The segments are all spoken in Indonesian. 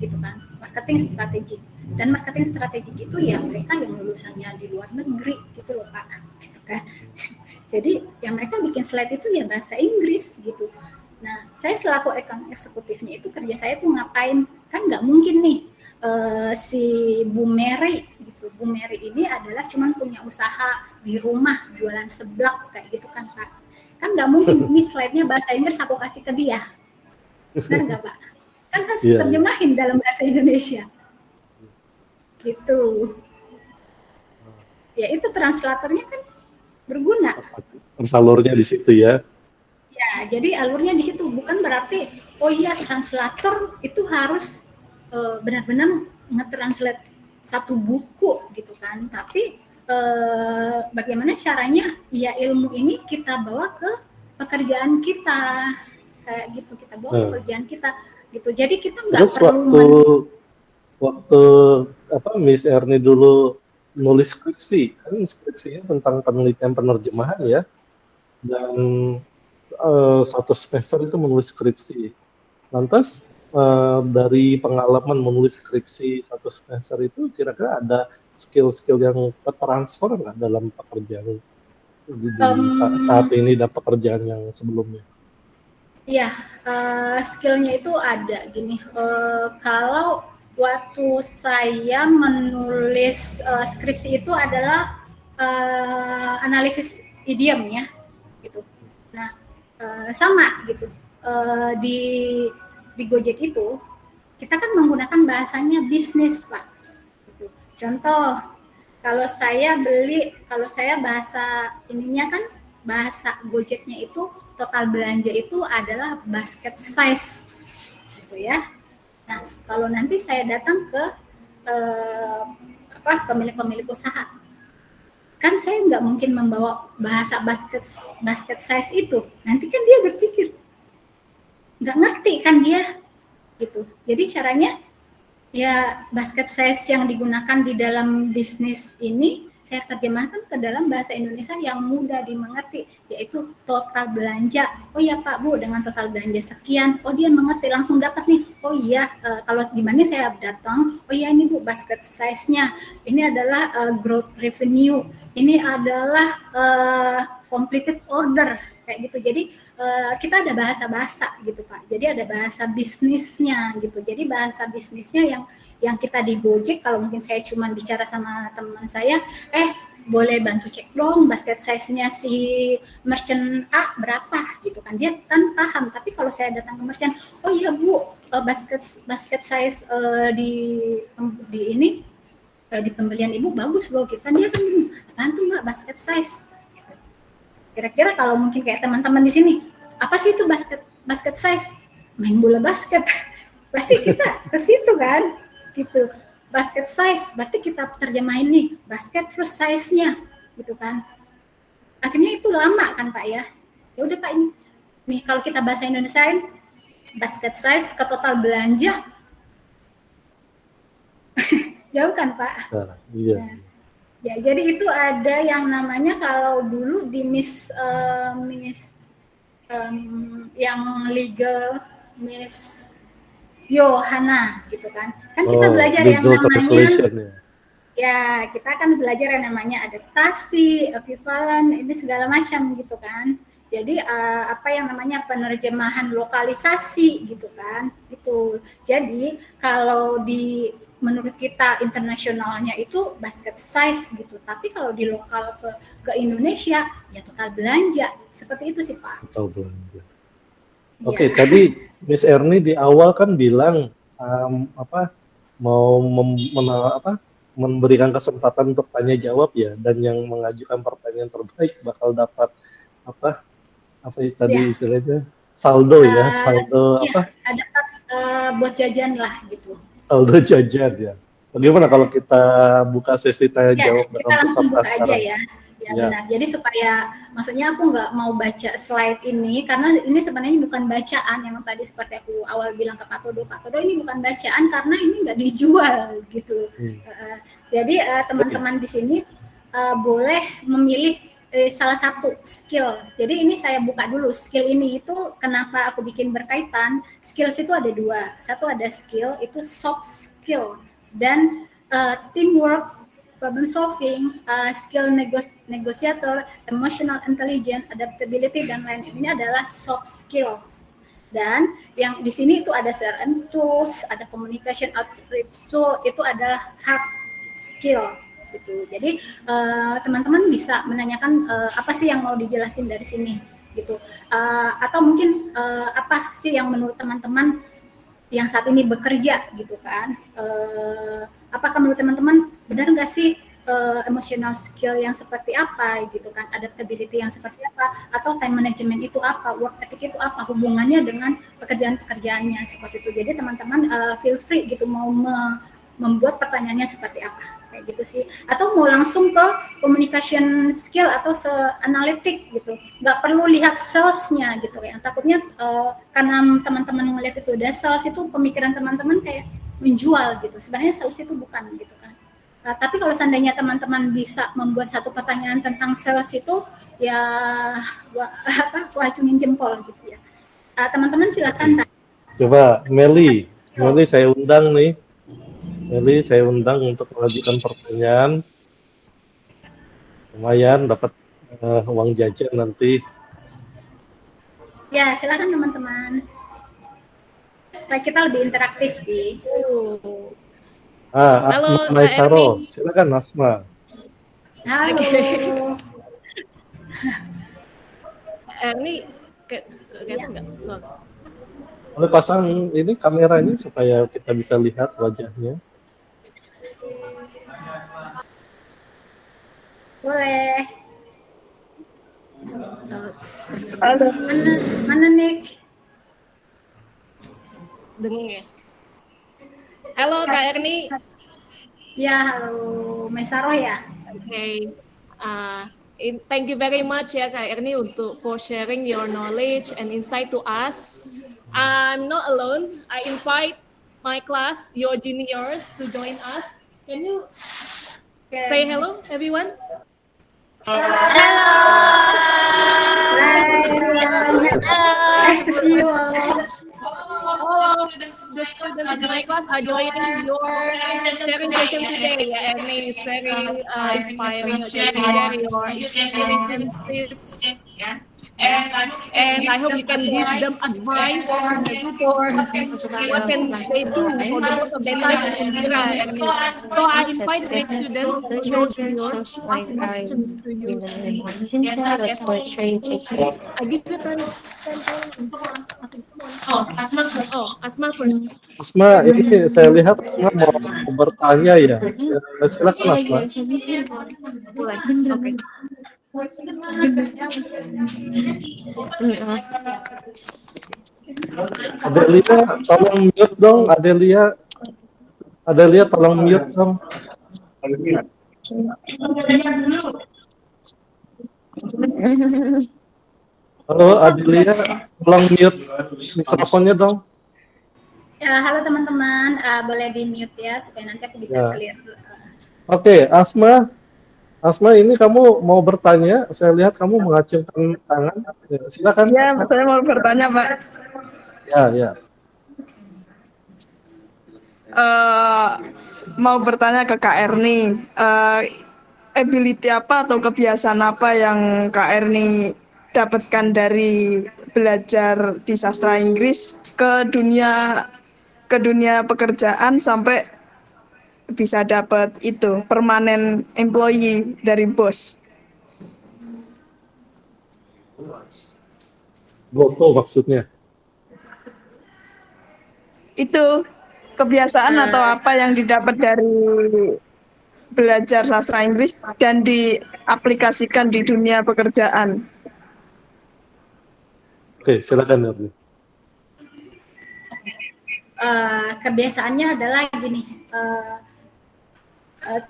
gitu kan, marketing strategik. Dan marketing strategik itu ya mereka yang lulusannya di luar negeri gitu loh Pak, gitu kan. Jadi yang mereka bikin slide itu ya bahasa Inggris gitu. Nah, saya selaku account eksekutifnya itu kerja saya tuh ngapain? Kan nggak mungkin nih si Bu Mary gitu. Bu Mary ini adalah cuman punya usaha di rumah jualan seblak kayak gitu kan Pak. Kan nggak mungkin ini slide-nya bahasa Inggris aku kasih ke dia. Benar nggak Pak? Kan harus terjemahin dalam bahasa Indonesia. Gitu. Ya itu translatornya kan berguna. Alurnya di situ ya. Ya, jadi alurnya di situ, bukan berarti oh iya translator itu harus benar-benar nge-translate satu buku gitu kan, tapi bagaimana caranya ya ilmu ini kita bawa ke pekerjaan kita kayak gitu, kita bawa ke pekerjaan kita gitu. Jadi kita nggak perlu waktu Miss Erni dulu nulis skripsi, kan skripsinya tentang penelitian penerjemahan ya, dan satu semester itu menulis skripsi. Lantas dari pengalaman menulis skripsi satu semester itu kira-kira ada skill-skill yang tertransfer nggak dalam pekerjaan saat ini dan pekerjaan yang sebelumnya? Iya, skillnya itu ada gini. Kalau waktu saya menulis skripsi itu adalah analisis idiom ya, gitu. Nah, sama gitu. Di Gojek itu kita kan menggunakan bahasanya bisnis Pak. Gitu. Contoh, kalau saya bahasa ininya kan bahasa Gojeknya itu total belanja itu adalah basket size, gitu ya. Nah, kalau nanti saya datang ke pemilik usaha, kan saya nggak mungkin membawa bahasa basket size itu. Nanti kan dia berpikir nggak ngerti kan dia, gitu. Jadi caranya ya basket size yang digunakan di dalam bisnis ini saya terjemahkan ke dalam bahasa Indonesia yang mudah dimengerti, yaitu total belanja. Oh ya Pak Bu, dengan total belanja sekian, oh dia mengerti, langsung dapat nih. Oh iya, kalau di mana saya datang, oh iya ini Bu basket size-nya, ini adalah growth revenue, ini adalah completed order, kayak gitu. Jadi kita ada bahasa-bahasa gitu Pak. Jadi ada bahasa bisnisnya gitu. Jadi bahasa bisnisnya yang kita di Gojek, kalau mungkin saya cuma bicara sama teman saya, boleh bantu cek dong basket size-nya si merchant A berapa gitu kan, dia kan paham. Tapi kalau saya datang ke merchant, oh iya Bu, basket size di pembelian Ibu bagus loh, kita dia kan bantu Mbak basket size. Kira-kira kalau mungkin kayak teman-teman di sini, apa sih itu basket size? Main bola basket. Pasti kita ke situ kan, gitu. Basket size, berarti kita terjemahin nih, basket terus size-nya, gitu kan. Akhirnya itu lama kan Pak ya. Ya udah Pak, ini nih kalau kita bahasa Indonesiain, basket size ke total belanja. Jauh kan Pak? Iya. Nah, ya, jadi itu ada yang namanya kalau dulu di yang legal Miss Yohana gitu kan. Kan kita belajar yang namanya ya, kita kan belajar yang namanya adaptasi, ekuivalen, ini segala macam gitu kan. Jadi apa yang namanya penerjemahan lokalisasi gitu kan. Gitu. Jadi kalau menurut kita internasionalnya itu basket size gitu, tapi kalau di lokal ke Indonesia ya total belanja, seperti itu sih Pak. Total belanja. Oke, tadi Miss Erni di awal kan bilang mau memberikan kesempatan untuk tanya jawab ya, dan yang mengajukan pertanyaan terbaik bakal dapat tadi istilahnya saldo ya, saldo dapat buat jajan lah gitu. Saldo jajan ya. Bagaimana kalau kita buka sesi tanya jawab dengan peserta buka sekarang? Aja ya. Benar. Jadi supaya, maksudnya aku nggak mau baca slide ini, karena ini sebenarnya bukan bacaan yang tadi seperti aku awal bilang ke Pak Todo. Pak Todo ini bukan bacaan karena ini nggak dijual gitu. Jadi teman-teman di sini boleh memilih salah satu skill. Jadi ini saya buka dulu, skill ini itu kenapa aku bikin berkaitan. Skills itu ada dua, satu ada skill itu soft skill dan teamwork, problem solving, skill negosiator, emotional intelligence, adaptability dan lain. Ini adalah soft skills. Dan yang di sini itu ada CRM tools, ada communication outreach tool, itu adalah hard skill gitu. Jadi teman-teman bisa menanyakan apa sih yang mau dijelasin dari sini gitu. Atau mungkin apa sih yang menurut teman-teman yang saat ini bekerja gitu kan. Apakah menurut teman-teman benar nggak sih emotional skill yang seperti apa gitu kan, adaptability yang seperti apa, atau time management itu apa, work ethic itu apa, hubungannya dengan pekerjaan-pekerjaannya seperti itu. Jadi teman-teman feel free gitu mau membuat pertanyaannya seperti apa kayak gitu sih, atau mau langsung ke communication skill atau analitik gitu, nggak perlu lihat salesnya gitu ya. Takutnya karena teman-teman melihat itu udah sales, itu pemikiran teman-teman kayak menjual gitu, sebenarnya sales itu bukan gitu kan. Tapi kalau seandainya teman-teman bisa membuat satu pertanyaan tentang sales itu ya acungin jempol gitu ya. Teman-teman silakan. Coba Meli saya undang nih. Meli saya undang untuk mengajukan pertanyaan. Lumayan dapat uang jajan nanti. Ya, silakan teman-teman. Supaya kita lebih interaktif sih. Asma Maisaro, silakan Asma. Halo. Erni, kelihatan nggak suara? Boleh pasang ini kameranya supaya kita bisa lihat wajahnya. Boleh. Halo. Mana nih? Dengung ya. Halo Kak Erni. Ya, halo Maisaro ya. Okay. Thank you very much ya Kak Erni for sharing your knowledge and insight to us. I'm not alone. I invite my class, your juniors, to join us. Can you say hello, everyone? Hello. Nice to see you all. All of the students in my class are joining your sharing session today. Yeah, Erni is very inspiring. Share your experiences. And I hope you can give them advice for what can they do for the rest of their life in Indira. So I invite the students to join yours, ask questions to you. I give you 10 Asma first. Asma, ini saya lihat Asma mau bertanya ya. Silakan Asma. Oke. Adelia, tolong mute dong. Adelia, tolong mute dong. Halo Adelia, tolong mute mikrofonnya dong. Ya, halo teman-teman, boleh di mute ya supaya nanti aku bisa clear. Oke, Asma, ini kamu mau bertanya? Saya lihat kamu mengacungkan tangan. Ya, silakan. Ya, saya mau bertanya, Pak. Ya. Mau bertanya ke Kak Erni, ability apa atau kebiasaan apa yang Kak Erni dapatkan dari belajar di sastra Inggris ke dunia pekerjaan sampai bisa dapat itu permanent employee dari bos. Goto maksudnya. Itu kebiasaan atau apa yang didapat dari belajar sastra Inggris dan diaplikasikan di dunia pekerjaan. Oke, silakan Erni. Kebiasaannya adalah gini.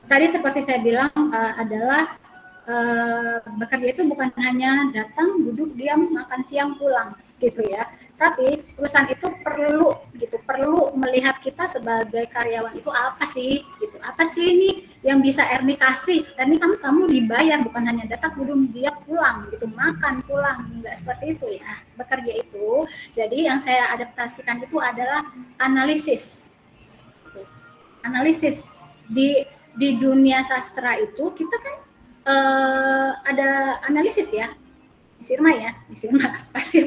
Tadi seperti saya bilang adalah bekerja itu bukan hanya datang, duduk, diam, makan siang, pulang, gitu ya. Tapi perusahaan itu perlu melihat kita sebagai karyawan itu apa sih, gitu. Apa sih ini yang bisa Erni kasih. Erni kamu dibayar, bukan hanya datang belum dia pulang gitu, makan pulang, nggak seperti itu ya bekerja itu. Jadi yang saya adaptasikan itu adalah analisis. Analisis di dunia sastra itu kita kan ada analisis ya, Miss Irma pasti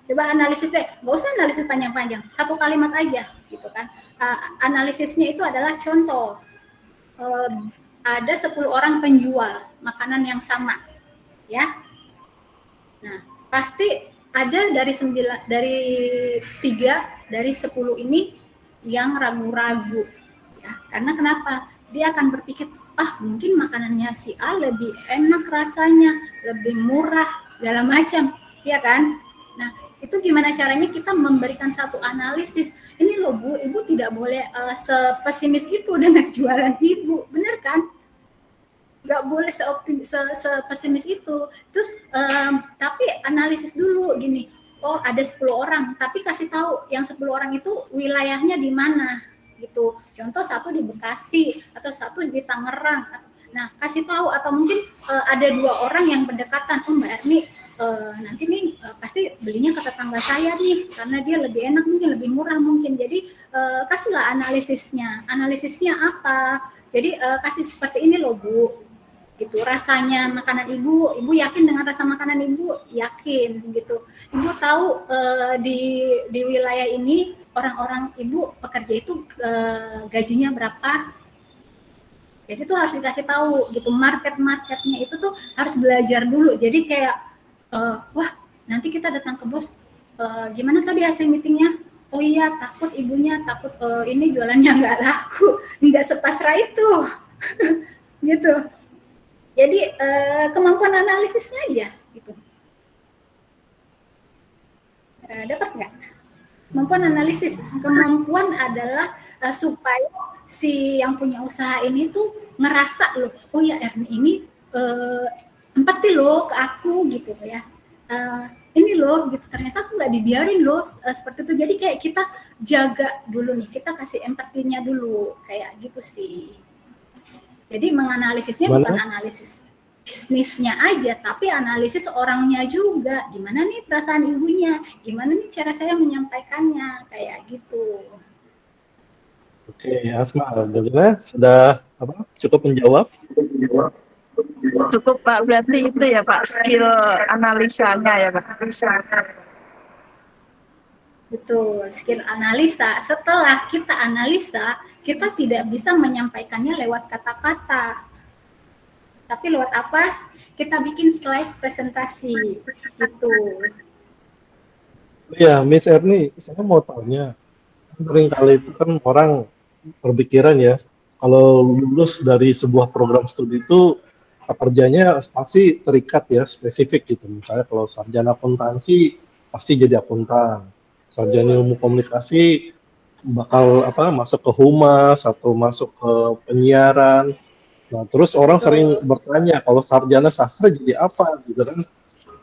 coba analisis deh, nggak usah analisis panjang-panjang, satu kalimat aja gitu kan. Analisisnya itu adalah contoh, ada 10 orang penjual makanan yang sama ya, nah pasti ada dari 3 dari 10 ini yang ragu-ragu ya, karena kenapa? Dia akan berpikir, mungkin makanannya si A lebih enak rasanya, lebih murah, segala macam, ya kan? Nah, itu gimana caranya kita memberikan satu analisis. Ini loh Bu, Ibu tidak boleh sepesimis itu dengan jualan Ibu, bener kan? Nggak boleh sepesimis itu. Terus, tapi analisis dulu gini, ada 10 orang, tapi kasih tahu yang 10 orang itu wilayahnya di mana gitu. Contoh satu di Bekasi atau satu di Tangerang. Nah, kasih tahu, atau mungkin ada 2 orang yang berdekatan. Mbak Erni nanti nih pasti belinya ke tetangga saya nih karena dia lebih enak, mungkin lebih murah mungkin. Jadi kasihlah analisisnya. Analisisnya apa? Jadi kasih seperti ini loh Bu. Gitu, rasanya makanan Ibu yakin dengan rasa makanan Ibu? Yakin gitu. Ibu tahu di wilayah ini orang-orang Ibu pekerja itu gajinya berapa? Jadi itu harus dikasih tahu gitu, marketnya itu tuh harus belajar dulu. Jadi kayak wah nanti kita datang ke bos, gimana tadi hasil meetingnya? Oh iya, takut ibunya takut ini jualannya nggak laku, nggak sepasrah itu gitu. Jadi kemampuan analisisnya aja gitu. Dapat nggak? Kemampuan analisis, kemampuan adalah supaya si yang punya usaha ini tuh ngerasa loh, oh ya Erni ini empati loh ke aku gitu ya. Ini loh gitu, ternyata aku nggak dibiarin loh seperti itu. Jadi kayak kita jaga dulu nih, kita kasih empatinya dulu kayak gitu sih. Jadi menganalisisnya bukan analisis bisnisnya aja, tapi analisis orangnya juga. Gimana nih perasaan ibunya, gimana nih cara saya menyampaikannya, kayak gitu. Oke, Asma, bagaimana? Sudah cukup menjawab? Cukup Pak, berarti itu ya Pak, skill analisanya ya Pak. Betul, skill analisa. Setelah kita analisa, kita tidak bisa menyampaikannya lewat kata-kata. Tapi lewat apa? Kita bikin slide presentasi gitu. Ya, Miss Erni, saya mau tanya. Seringkali itu kan orang berpikiran ya, kalau lulus dari sebuah program studi itu pekerjaannya pasti terikat ya, spesifik gitu. Misalnya kalau sarjana akuntansi pasti jadi akuntan, sarjana ilmu komunikasi bakal masuk ke humas atau masuk ke penyiaran. Nah, terus orang sering bertanya, kalau sarjana sastra jadi apa gitu kan?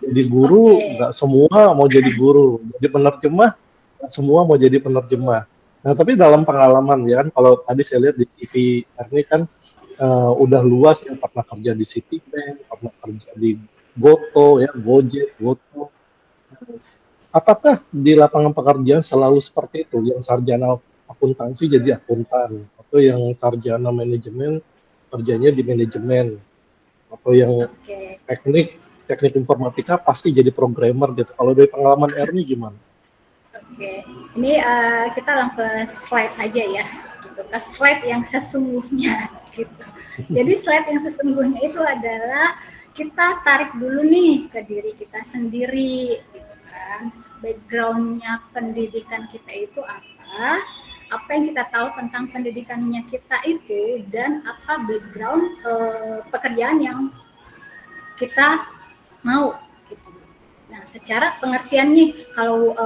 Jadi guru, nggak semua mau jadi guru. Jadi penerjemah, nggak semua mau jadi penerjemah. Nah, tapi dalam pengalaman ya kan, kalau tadi saya lihat di CV Erni kan udah luas yang pernah kerja di Citibank, pernah kerja di Goto ya, Gojek, Goto. Apakah di lapangan pekerjaan selalu seperti itu, yang sarjana akuntansi jadi akuntan, atau yang sarjana manajemen kerjanya di manajemen, atau yang teknik informatika pasti jadi programmer gitu. Kalau dari pengalaman Erni gimana? Oke, ini kita langsung ke slide aja ya, gitu. Ke slide yang sesungguhnya gitu. Jadi slide yang sesungguhnya itu adalah kita tarik dulu nih ke diri kita sendiri gitu kan. Background-nya pendidikan kita itu apa yang kita tahu tentang pendidikannya kita itu, dan apa background pekerjaan yang kita mau gitu. Nah, secara pengertian nih, kalau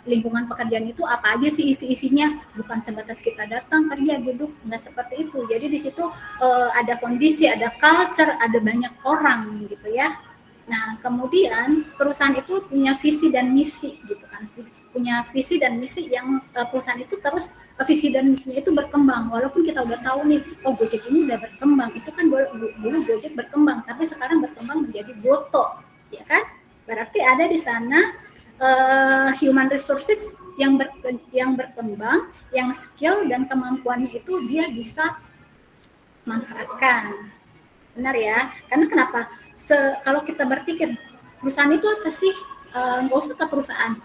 lingkungan pekerjaan itu apa aja sih isi-isinya, bukan sebatas kita datang kerja duduk, nggak seperti itu. Jadi di situ ada kondisi, ada culture, ada banyak orang gitu ya. Nah, kemudian perusahaan itu punya visi dan misi gitu kan, punya visi dan misi yang perusahaan itu terus visi dan misinya itu berkembang. Walaupun kita udah tahu nih, oh Gojek ini udah berkembang, itu kan dulu Gojek berkembang, tapi sekarang berkembang menjadi Goto, ya kan? Berarti ada di sana human resources yang berkembang, yang skill dan kemampuannya itu dia bisa manfaatkan. Benar ya? Karena kenapa? Kalau kita berpikir perusahaan itu apa sih? Nggak usah ke perusahaan.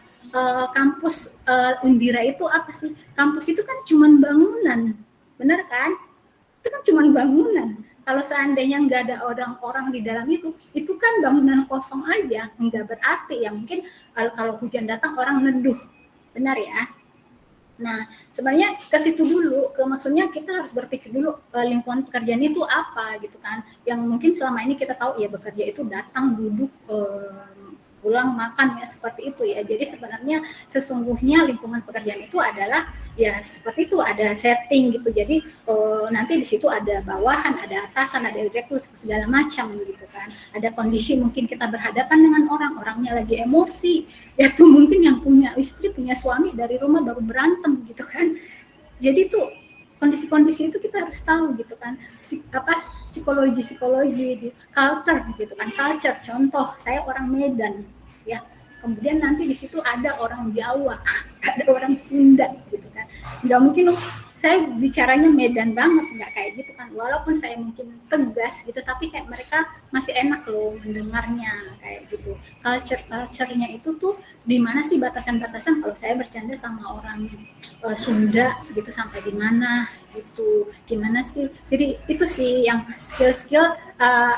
Kampus Undira itu apa sih? Kampus itu kan cuma bangunan, benar kan? Itu kan cuma bangunan. Kalau seandainya nggak ada orang-orang di dalam itu kan bangunan kosong aja, nggak berarti. Ya mungkin kalau hujan datang orang neduh, benar ya? Nah, sebenarnya ke situ dulu, maksudnya kita harus berpikir dulu lingkungan pekerjaan itu apa gitu kan. Yang mungkin selama ini kita tahu ya bekerja itu datang, duduk, pulang, makan ya seperti itu ya. Jadi sebenarnya sesungguhnya lingkungan pekerjaan itu adalah ya seperti itu, ada setting gitu. Jadi nanti di situ ada bawahan, ada atasan, ada direktur segala macam gitu kan. Ada kondisi mungkin kita berhadapan dengan orangnya lagi emosi, ya tuh mungkin yang punya istri, punya suami dari rumah baru berantem gitu kan. Jadi tuh kondisi-kondisi itu kita harus tahu gitu kan, psikologi culture gitu kan. Culture, contoh saya orang Medan ya, kemudian nanti di situ ada orang Jawa, ada orang Sunda gitu kan. Nggak mungkin saya bicaranya Medan banget, nggak kayak gitu kan. Walaupun saya mungkin tegas gitu, tapi kayak mereka masih enak loh mendengarnya kayak gitu. Culture-nya itu tuh di mana sih batasan-batasan kalau saya bercanda sama orang Sunda gitu, sampai di mana gitu, gimana sih. Jadi itu sih yang skill-skill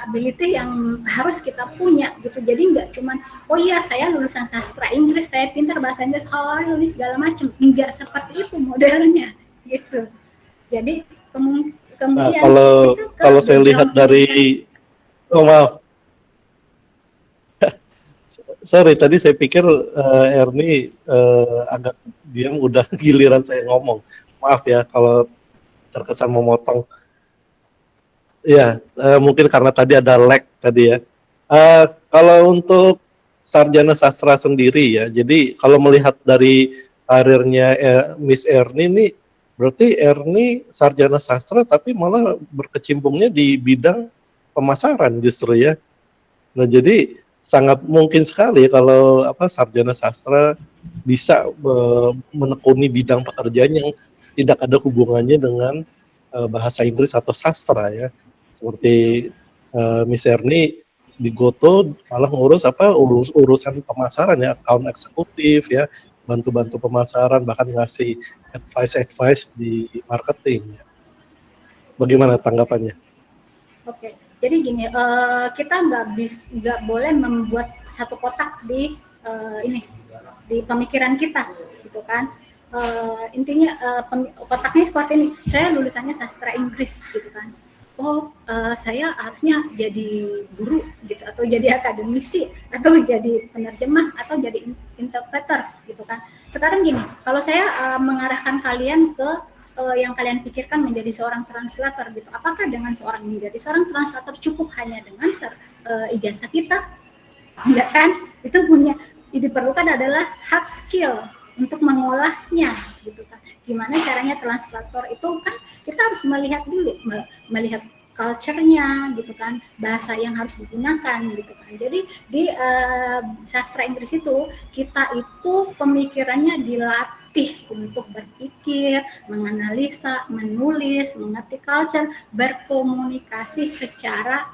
ability yang harus kita punya gitu. Jadi nggak cuman oh iya saya lulusan sastra Inggris, saya pintar bahasa Inggris, ini segala macam. Nggak seperti itu modelnya gitu. Jadi kemudian kalau saya lihat dari maaf sorry tadi saya pikir Erni agak diam, udah giliran saya ngomong, maaf ya kalau terkesan memotong ya. Mungkin karena tadi ada lag tadi ya. Kalau untuk sarjana sastra sendiri ya, jadi kalau melihat dari karirnya Miss Erni ini, berarti Erni sarjana sastra tapi malah berkecimpungnya di bidang pemasaran justru ya. Nah jadi sangat mungkin sekali kalau sarjana sastra bisa menekuni bidang pekerjaan yang tidak ada hubungannya dengan bahasa Inggris atau sastra ya. Seperti Miss Erni di Goto malah ngurus urusan pemasaran ya, account eksekutif ya, bantu-bantu pemasaran, bahkan ngasih advice di marketing. Bagaimana tanggapannya? Oke, jadi gini, kita nggak boleh membuat satu kotak di pemikiran kita, gitu kan. Intinya kotaknya seperti ini. Saya lulusannya sastra Inggris, gitu kan. Saya harusnya jadi guru gitu, atau jadi akademisi, atau jadi penerjemah, atau jadi interpreter gitu kan. Sekarang gini, kalau saya mengarahkan kalian ke yang kalian pikirkan menjadi seorang translator gitu, apakah dengan menjadi seorang translator cukup hanya dengan ijazah kita? Enggak kan? Itu diperlukan adalah hard skill untuk mengolahnya gitu kan. Gimana caranya translator itu kan kita harus melihat dulu, melihat culture-nya gitu kan, bahasa yang harus digunakan gitu kan. Jadi di sastra Inggris itu kita itu pemikirannya dilatih untuk berpikir, menganalisa, menulis, mengerti culture, berkomunikasi secara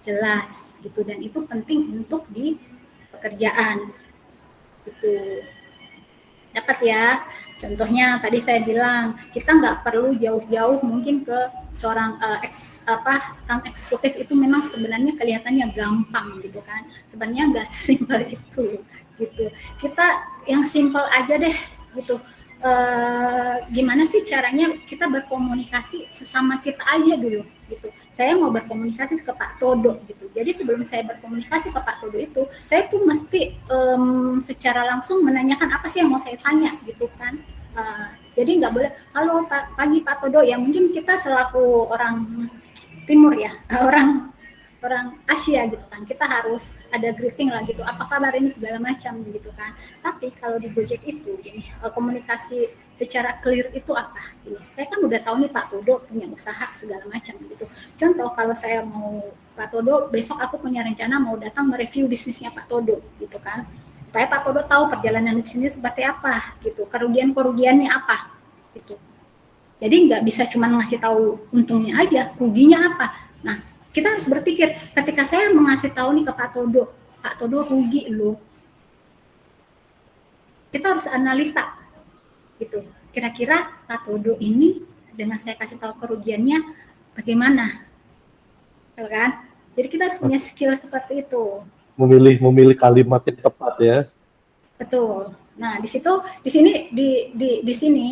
jelas gitu, dan itu penting untuk di pekerjaan gitu. Dapat ya. Contohnya tadi saya bilang kita nggak perlu jauh-jauh mungkin ke seorang tukang eksekutif. Itu memang sebenarnya kelihatannya gampang gitu kan. Sebenarnya nggak sesimpel itu gitu. Kita yang simpel aja deh gitu. Gimana sih caranya kita berkomunikasi sesama kita aja dulu gitu. Saya mau berkomunikasi ke Pak Todo gitu. Jadi sebelum saya berkomunikasi ke Pak Todo itu, saya tuh mesti secara langsung menanyakan apa sih yang mau saya tanya gitu kan. Jadi nggak boleh, halo pagi Pak Todo, ya mungkin kita selaku orang timur ya, orang orang Asia gitu kan, kita harus ada greeting lah gitu, apa kabar ini segala macam gitu kan. Tapi kalau di Gojek itu gini, komunikasi secara clear itu apa? Gini, saya kan udah tahu nih Pak Todo punya usaha segala macam gitu. Contoh kalau saya mau Pak Todo, besok aku punya rencana mau datang mereview bisnisnya Pak Todo gitu kan. Supaya Pak Todo tahu perjalanan bisnisnya seperti apa gitu, kerugian-kerugiannya apa gitu. Jadi nggak bisa cuma ngasih tahu untungnya aja, ruginya apa. Nah, kita harus berpikir ketika saya mengasih tahu nih ke Pak Todo rugi loh. Kita harus analisa gitu. Kira-kira Pak Todo ini dengan saya kasih tahu kerugiannya bagaimana, kan? Jadi kita harus punya skill seperti itu. Memilih kalimat yang tepat ya. Betul. Nah, di sini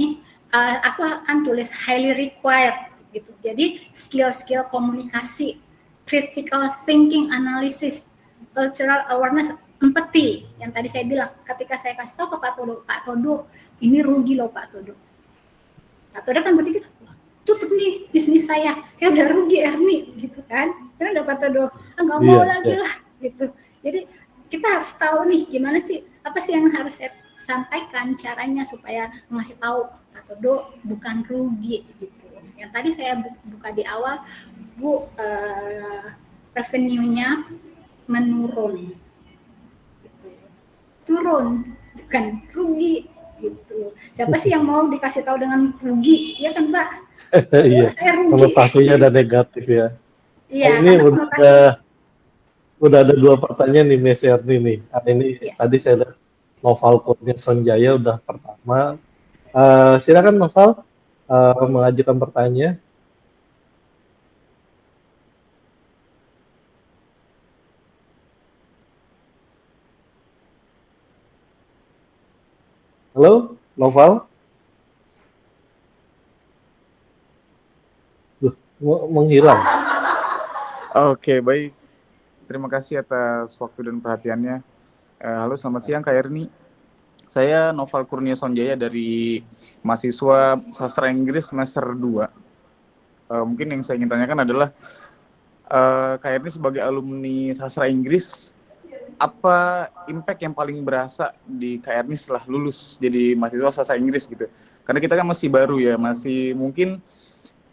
aku akan tulis highly required gitu. Jadi skill komunikasi, critical thinking analysis, cultural awareness, empathy. Yang tadi saya bilang, ketika saya kasih tahu ke Pak Todo, ini rugi loh Pak Todo. Pak Todo kan berpikir, tutup nih bisnis saya udah rugi Erni gitu kan. Karena nggak Pak Todo, nggak mau lagi lah gitu. Jadi kita harus tahu nih gimana sih, apa sih yang harus saya sampaikan caranya supaya ngasih tahu Pak Todo bukan rugi gitu. Yang tadi saya buka di awal, Bu, revenue-nya menurun gitu. Turun bukan rugi gitu. Siapa sih yang mau dikasih tahu dengan rugi, ya kan Pak? Iya, konotasinya ada negatif ya. Iya, ini udah ada 2 pertanyaan nih Miss Erni nih. Ini tadi saya lihat Noval Kurnia Sonjaya udah pertama. Silakan Noval mengajukan pertanyaan. Halo, Noval? Menghilang. Oke, baik. Terima kasih atas waktu dan perhatiannya. Halo, selamat siang Kak Erni. Saya Noval Kurnia Sonjaya dari mahasiswa Sastra Inggris semester 2. Mungkin yang saya ingin tanyakan adalah, Kak Erni sebagai alumni Sastra Inggris, apa impact yang paling berasa di Kak Erni setelah lulus jadi mahasiswa Sastra Inggris gitu? Karena kita kan masih baru ya, masih mungkin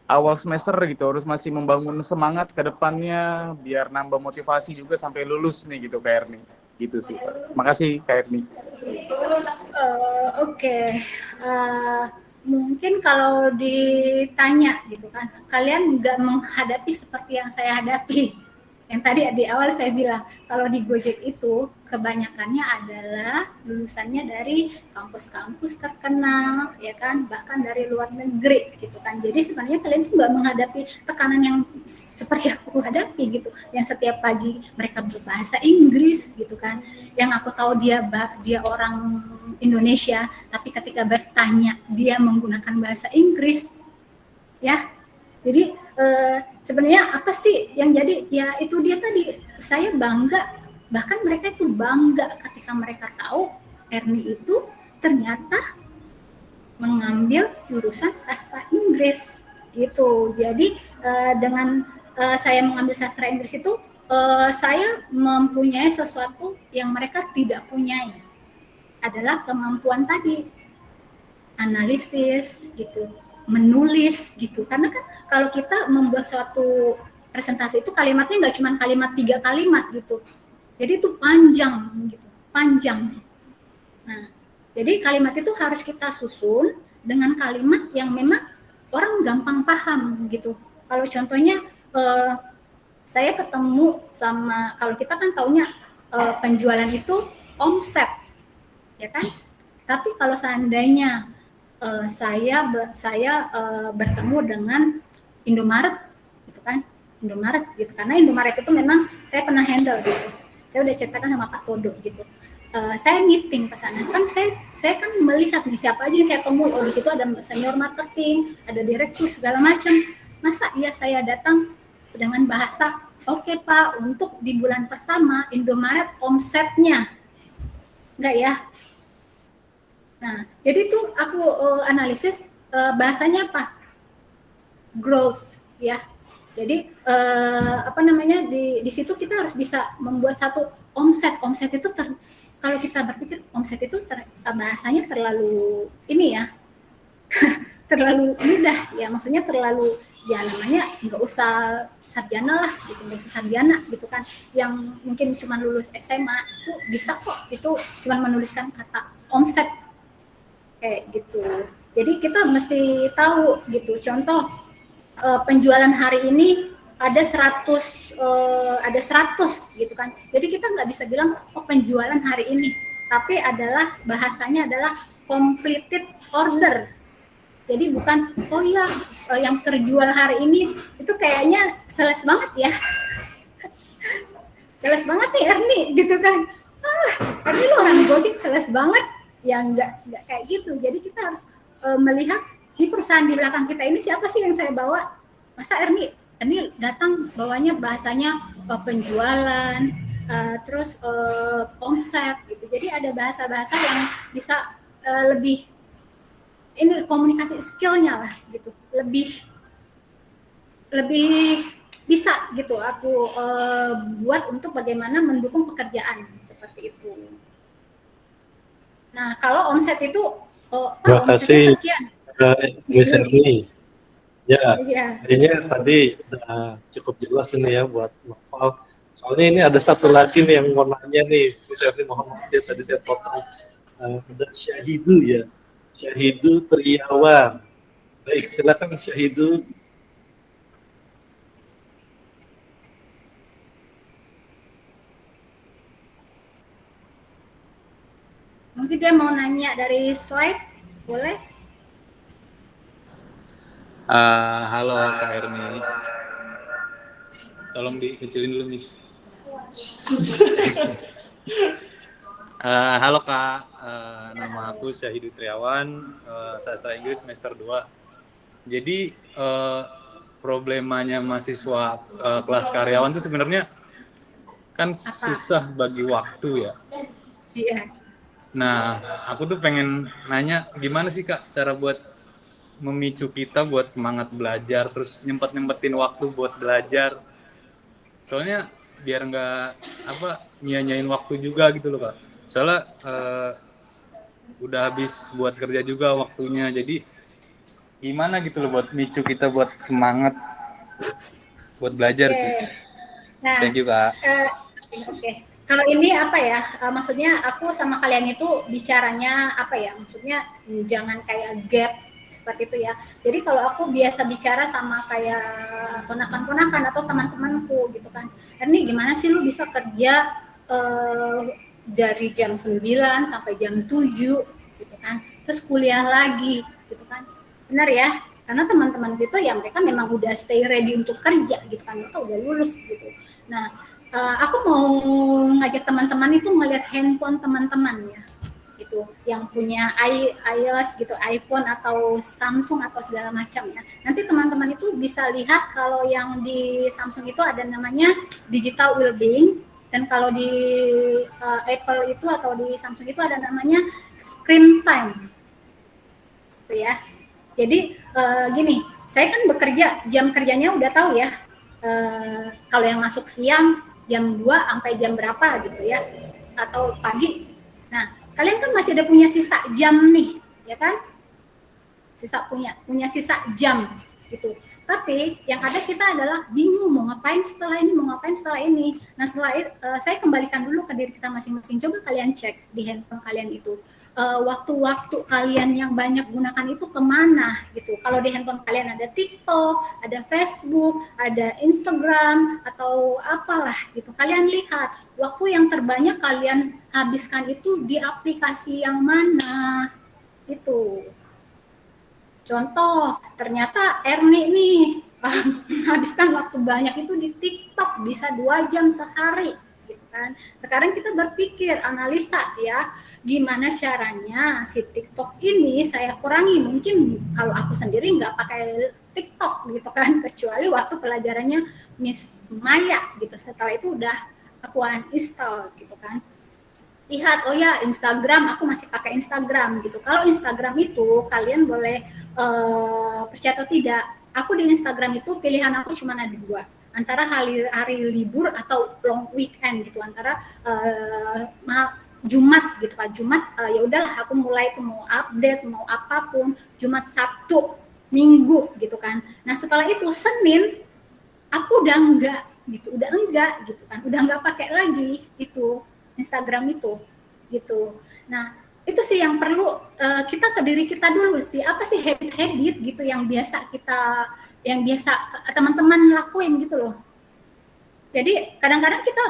awal semester gitu, harus masih membangun semangat ke depannya biar nambah motivasi juga sampai lulus nih gitu Kak Erni. Gitu sih Pak. Makasih Kak Erni. Oke. Mungkin kalau ditanya gitu kan, kalian nggak menghadapi seperti yang saya hadapi. Yang tadi di awal saya bilang, kalau di Gojek itu kebanyakannya adalah lulusannya dari kampus-kampus terkenal, ya kan, bahkan dari luar negeri gitu kan. Jadi sebenarnya kalian tuh nggak menghadapi tekanan yang seperti aku hadapi gitu, yang setiap pagi mereka berbahasa Inggris gitu kan. Yang aku tahu dia orang Indonesia, tapi ketika bertanya dia menggunakan bahasa Inggris, ya. Jadi sebenarnya apa sih yang jadi, ya itu dia tadi, saya bangga, bahkan mereka itu bangga ketika mereka tahu Erni itu ternyata mengambil jurusan sastra Inggris gitu. Jadi dengan saya mengambil sastra Inggris itu saya mempunyai sesuatu yang mereka tidak punyai, adalah kemampuan tadi analisis gitu, menulis gitu. Karena kan kalau kita membuat suatu presentasi itu kalimatnya nggak cuma kalimat 3 kalimat gitu, jadi itu panjang gitu, panjang. Nah, jadi kalimat itu harus kita susun dengan kalimat yang memang orang gampang paham gitu. Kalau contohnya saya ketemu sama, kalau kita kan taunya penjualan itu omset, ya kan? Tapi kalau seandainya saya bertemu dengan Indomaret gitu kan, Indomaret gitu, karena Indomaret itu memang saya pernah handle gitu, saya udah ceritakan sama Pak Todo gitu. Saya meeting ke sana kan, saya kan melihat nih siapa aja yang saya temui. Oh, di situ ada senior marketing, ada direktur segala macam. Masa iya saya datang dengan bahasa, oke Pak, untuk di bulan pertama Indomaret omsetnya enggak ya. Nah, jadi itu aku analisis bahasanya apa? Growth, ya. Jadi di situ kita harus bisa membuat satu omset itu kalau kita berpikir omset itu bahasanya terlalu ini ya terlalu mudah ya, maksudnya terlalu ya namanya nggak usah sarjana lah gitu, nggak usah sarjana gitu kan, yang mungkin cuma lulus SMA itu bisa kok, itu cuma menuliskan kata omset kayak gitu. Jadi kita mesti tahu gitu, contoh penjualan hari ini ada 100 gitu kan, jadi kita nggak bisa bilang oh penjualan hari ini, tapi adalah bahasanya adalah completed order. Jadi bukan oh ya yang terjual hari ini itu kayaknya sales banget ya. Sales banget nih Erni gitu kan. Erni lo orang Gojek sales banget. Ya enggak kayak gitu. Jadi kita harus melihat di perusahaan di belakang kita ini siapa sih yang saya bawa. Masa Erni datang bawanya bahasanya penjualan, terus omset gitu. Jadi ada bahasa-bahasa yang bisa lebih ini komunikasi skillnya lah gitu, lebih bisa gitu aku buat untuk bagaimana mendukung pekerjaan seperti itu. Nah kalau omset itu terima kasih sekian. Miss Erni. Ya, Iya. kayaknya tadi udah cukup jelas ini ya buat Noval. Soalnya ini ada satu lagi nih yang mau nanya nih, Miss Erni, mohon maaf ya tadi saya potong. Ada Syahidu ya. Syahidu Triawan. Baik, silakan Syahidu. Mungkin dia mau nanya dari slide, boleh? Halo Kak Erni. Tolong dikecilin dulu, Miss. Halo Kak, nama aku Syahidu Triawan, sastra Inggris semester 2. Jadi problemanya mahasiswa kelas karyawan itu sebenarnya kan susah bagi waktu ya. Iya. Nah, aku tuh pengen nanya gimana sih Kak cara buat memicu kita buat semangat belajar, terus nyempetin waktu buat belajar. Soalnya biar nggak nyanyain waktu juga gitu loh Kak. Soalnya udah habis buat kerja juga waktunya, jadi gimana gitu loh buat micu kita buat semangat buat belajar sih. Nah, thank you Kak. Oke. Kalau ini maksudnya aku sama kalian itu bicaranya maksudnya jangan kayak gap seperti itu ya. Jadi kalau aku biasa bicara sama kayak ponakan-ponakan atau teman-temanku gitu kan, Erni gimana sih lu bisa kerja dari jam 9 sampai jam 7 gitu kan, terus kuliah lagi gitu kan, benar ya, karena teman-teman gitu ya mereka memang udah stay ready untuk kerja gitu kan, mereka udah lulus gitu. Nah aku mau ngajak teman-teman itu ngeliat handphone teman-teman ya gitu, yang punya iOS gitu, iPhone atau Samsung atau segala macam ya. Nanti teman-teman itu bisa lihat kalau yang di Samsung itu ada namanya digital well-being, dan kalau di Apple itu atau di Samsung itu ada namanya screen time gitu ya. Jadi gini, saya kan bekerja, jam kerjanya udah tahu ya, kalau yang masuk siang jam 2 sampai jam berapa gitu ya, atau pagi. Nah, kalian kan masih ada punya sisa jam nih, ya kan? Punya sisa jam gitu. Tapi yang ada kita adalah bingung mau ngapain setelah ini. Nah, saya kembalikan dulu ke diri kita masing-masing. Coba kalian cek di handphone kalian itu. Waktu-waktu kalian yang banyak gunakan itu kemana gitu. Kalau di handphone kalian ada TikTok, ada Facebook, ada Instagram, atau apalah gitu. Kalian lihat waktu yang terbanyak kalian habiskan itu di aplikasi yang mana gitu. Contoh, ternyata Erni nih habiskan waktu banyak itu di TikTok, bisa 2 jam sehari. Kan. Sekarang kita berpikir, analisa ya, gimana caranya si TikTok ini saya kurangi. Mungkin kalau aku sendiri nggak pakai TikTok gitu kan, kecuali waktu pelajarannya Miss Maya gitu. Setelah itu udah aku uninstall gitu kan. Lihat, oh ya Instagram, aku masih pakai Instagram gitu. Kalau Instagram itu kalian boleh percaya atau tidak, Aku di Instagram itu pilihan aku cuma ada 2, antara hari libur atau long weekend gitu, antara Jumat gitu kan. Jumat ya udahlah aku mulai tuh mau update mau apapun, Jumat, Sabtu, Minggu gitu kan. Nah setelah itu Senin aku udah enggak gitu kan, udah enggak pakai lagi itu Instagram itu gitu. Nah itu sih yang perlu kita ke diri kita dulu sih, apa sih habit-habit gitu yang biasa teman-teman lakuin gitu loh. Jadi kadang-kadang kita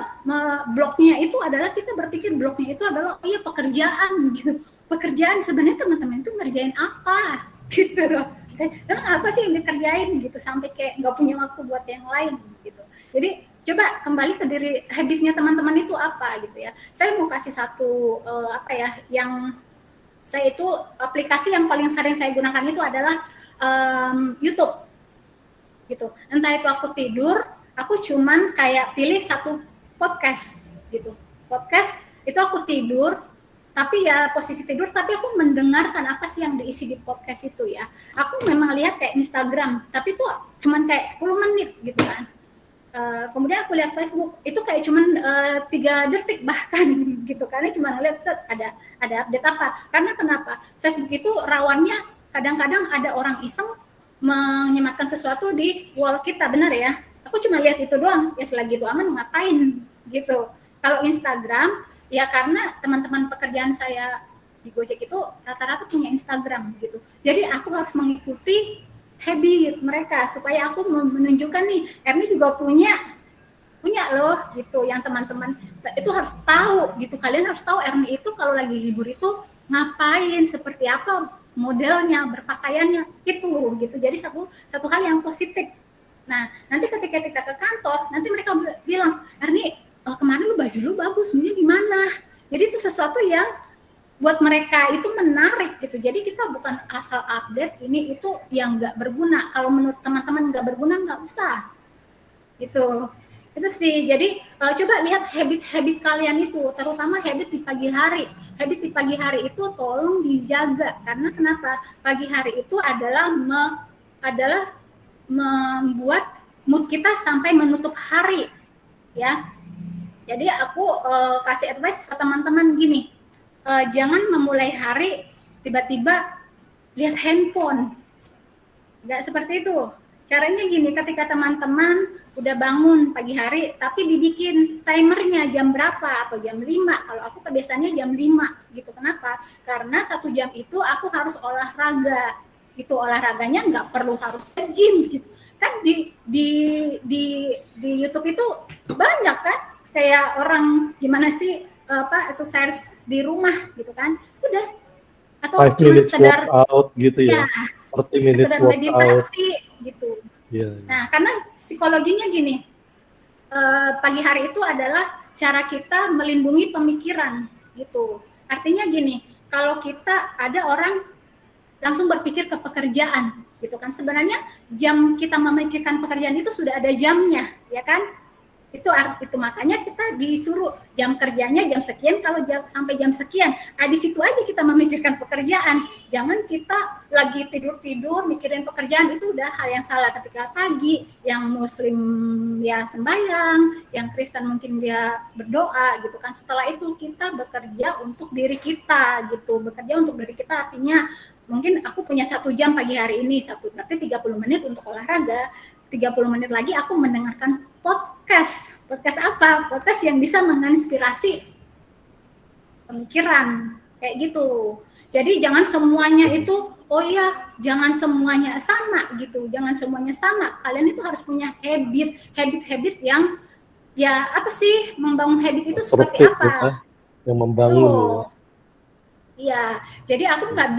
bloknya itu adalah kita berpikir bloknya itu adalah iya pekerjaan gitu. Pekerjaan sebenarnya teman-teman itu ngerjain apa gitu loh. Emang apa sih yang dikerjain gitu sampai kayak nggak punya waktu buat yang lain gitu. Jadi coba kembali ke diri habitnya teman-teman itu apa gitu ya. Saya mau kasih satu yang saya itu aplikasi yang paling sering saya gunakan itu adalah YouTube gitu. Entah itu aku tidur, aku cuman kayak pilih satu podcast gitu. Podcast itu aku tidur, tapi ya posisi tidur, tapi aku mendengarkan apa sih yang diisi di podcast itu ya. Aku memang lihat kayak Instagram, tapi itu cuman kayak 10 menit gitu kan. Kemudian aku lihat Facebook, itu kayak cuman 3 detik bahkan gitu, karena cuma lihat set ada update apa. Karena kenapa? Facebook itu rawannya kadang-kadang ada orang iseng menyematkan sesuatu di wall kita, benar ya? Aku cuma lihat itu doang, ya selagi itu aman ngapain gitu. Kalau Instagram, ya karena teman-teman pekerjaan saya di Gojek itu rata-rata punya Instagram gitu. Jadi aku harus mengikuti habit mereka supaya aku menunjukkan nih, Erni juga punya loh gitu, yang teman-teman itu harus tahu gitu. Kalian harus tahu Erni itu kalau lagi libur itu ngapain, seperti apa modelnya, berpakaiannya itu gitu. Jadi satu hal yang positif. Nah, nanti ketika kita ke kantor, nanti mereka bilang, Erni, kemarin baju lu bagus, ini gimana? Jadi itu sesuatu yang buat mereka itu menarik gitu. Jadi kita bukan asal update ini itu yang nggak berguna. Kalau menurut teman-teman nggak berguna, nggak usah. Itu sih. Jadi coba lihat habit-habit kalian itu, terutama habit di pagi hari. Habit di pagi hari itu tolong dijaga, karena kenapa? Pagi hari itu adalah membuat mood kita sampai menutup hari, ya. Jadi aku kasih advice ke teman-teman gini, jangan memulai hari tiba-tiba lihat handphone, nggak seperti itu. Caranya gini, ketika teman-teman udah bangun pagi hari, tapi dibikin timernya jam berapa, atau jam 5, kalau aku kebiasaannya jam 5 gitu. Kenapa? Karena 1 jam itu aku harus olahraga, itu olahraganya nggak perlu harus ke gym gitu. Kan di YouTube itu banyak kan, kayak orang gimana sih exercise di rumah gitu kan, udah, atau 5 cuma minutes sekedar workout gitu ya, 40 minutes sekedar workout. meditasi gitu. Yeah. Nah, karena psikologinya gini, pagi hari itu adalah cara kita melindungi pemikiran gitu. Artinya gini, kalau kita ada orang langsung berpikir ke pekerjaan gitu kan, sebenarnya jam kita memikirkan pekerjaan itu sudah ada jamnya, ya kan? Itu makanya kita disuruh jam kerjanya jam sekian, kalau sampai jam sekian. Di situ aja kita memikirkan pekerjaan. Jangan kita lagi tidur mikirin pekerjaan, itu udah hal yang salah. Ketika pagi, yang muslim ya sembahyang, yang Kristen mungkin dia berdoa gitu kan. Setelah itu kita bekerja untuk diri kita gitu. Bekerja untuk diri kita artinya mungkin aku punya 1 jam pagi hari ini, berarti 30 menit untuk olahraga, 30 menit lagi aku mendengarkan podcast. Podcast apa? Podcast yang bisa menginspirasi pemikiran, kayak gitu. Jadi jangan semuanya itu, jangan semuanya sama gitu. Jangan semuanya sama. Kalian itu harus punya habit yang ya apa sih, membangun habit itu seperti apa? Ya, yang membangun. Iya, jadi aku nggak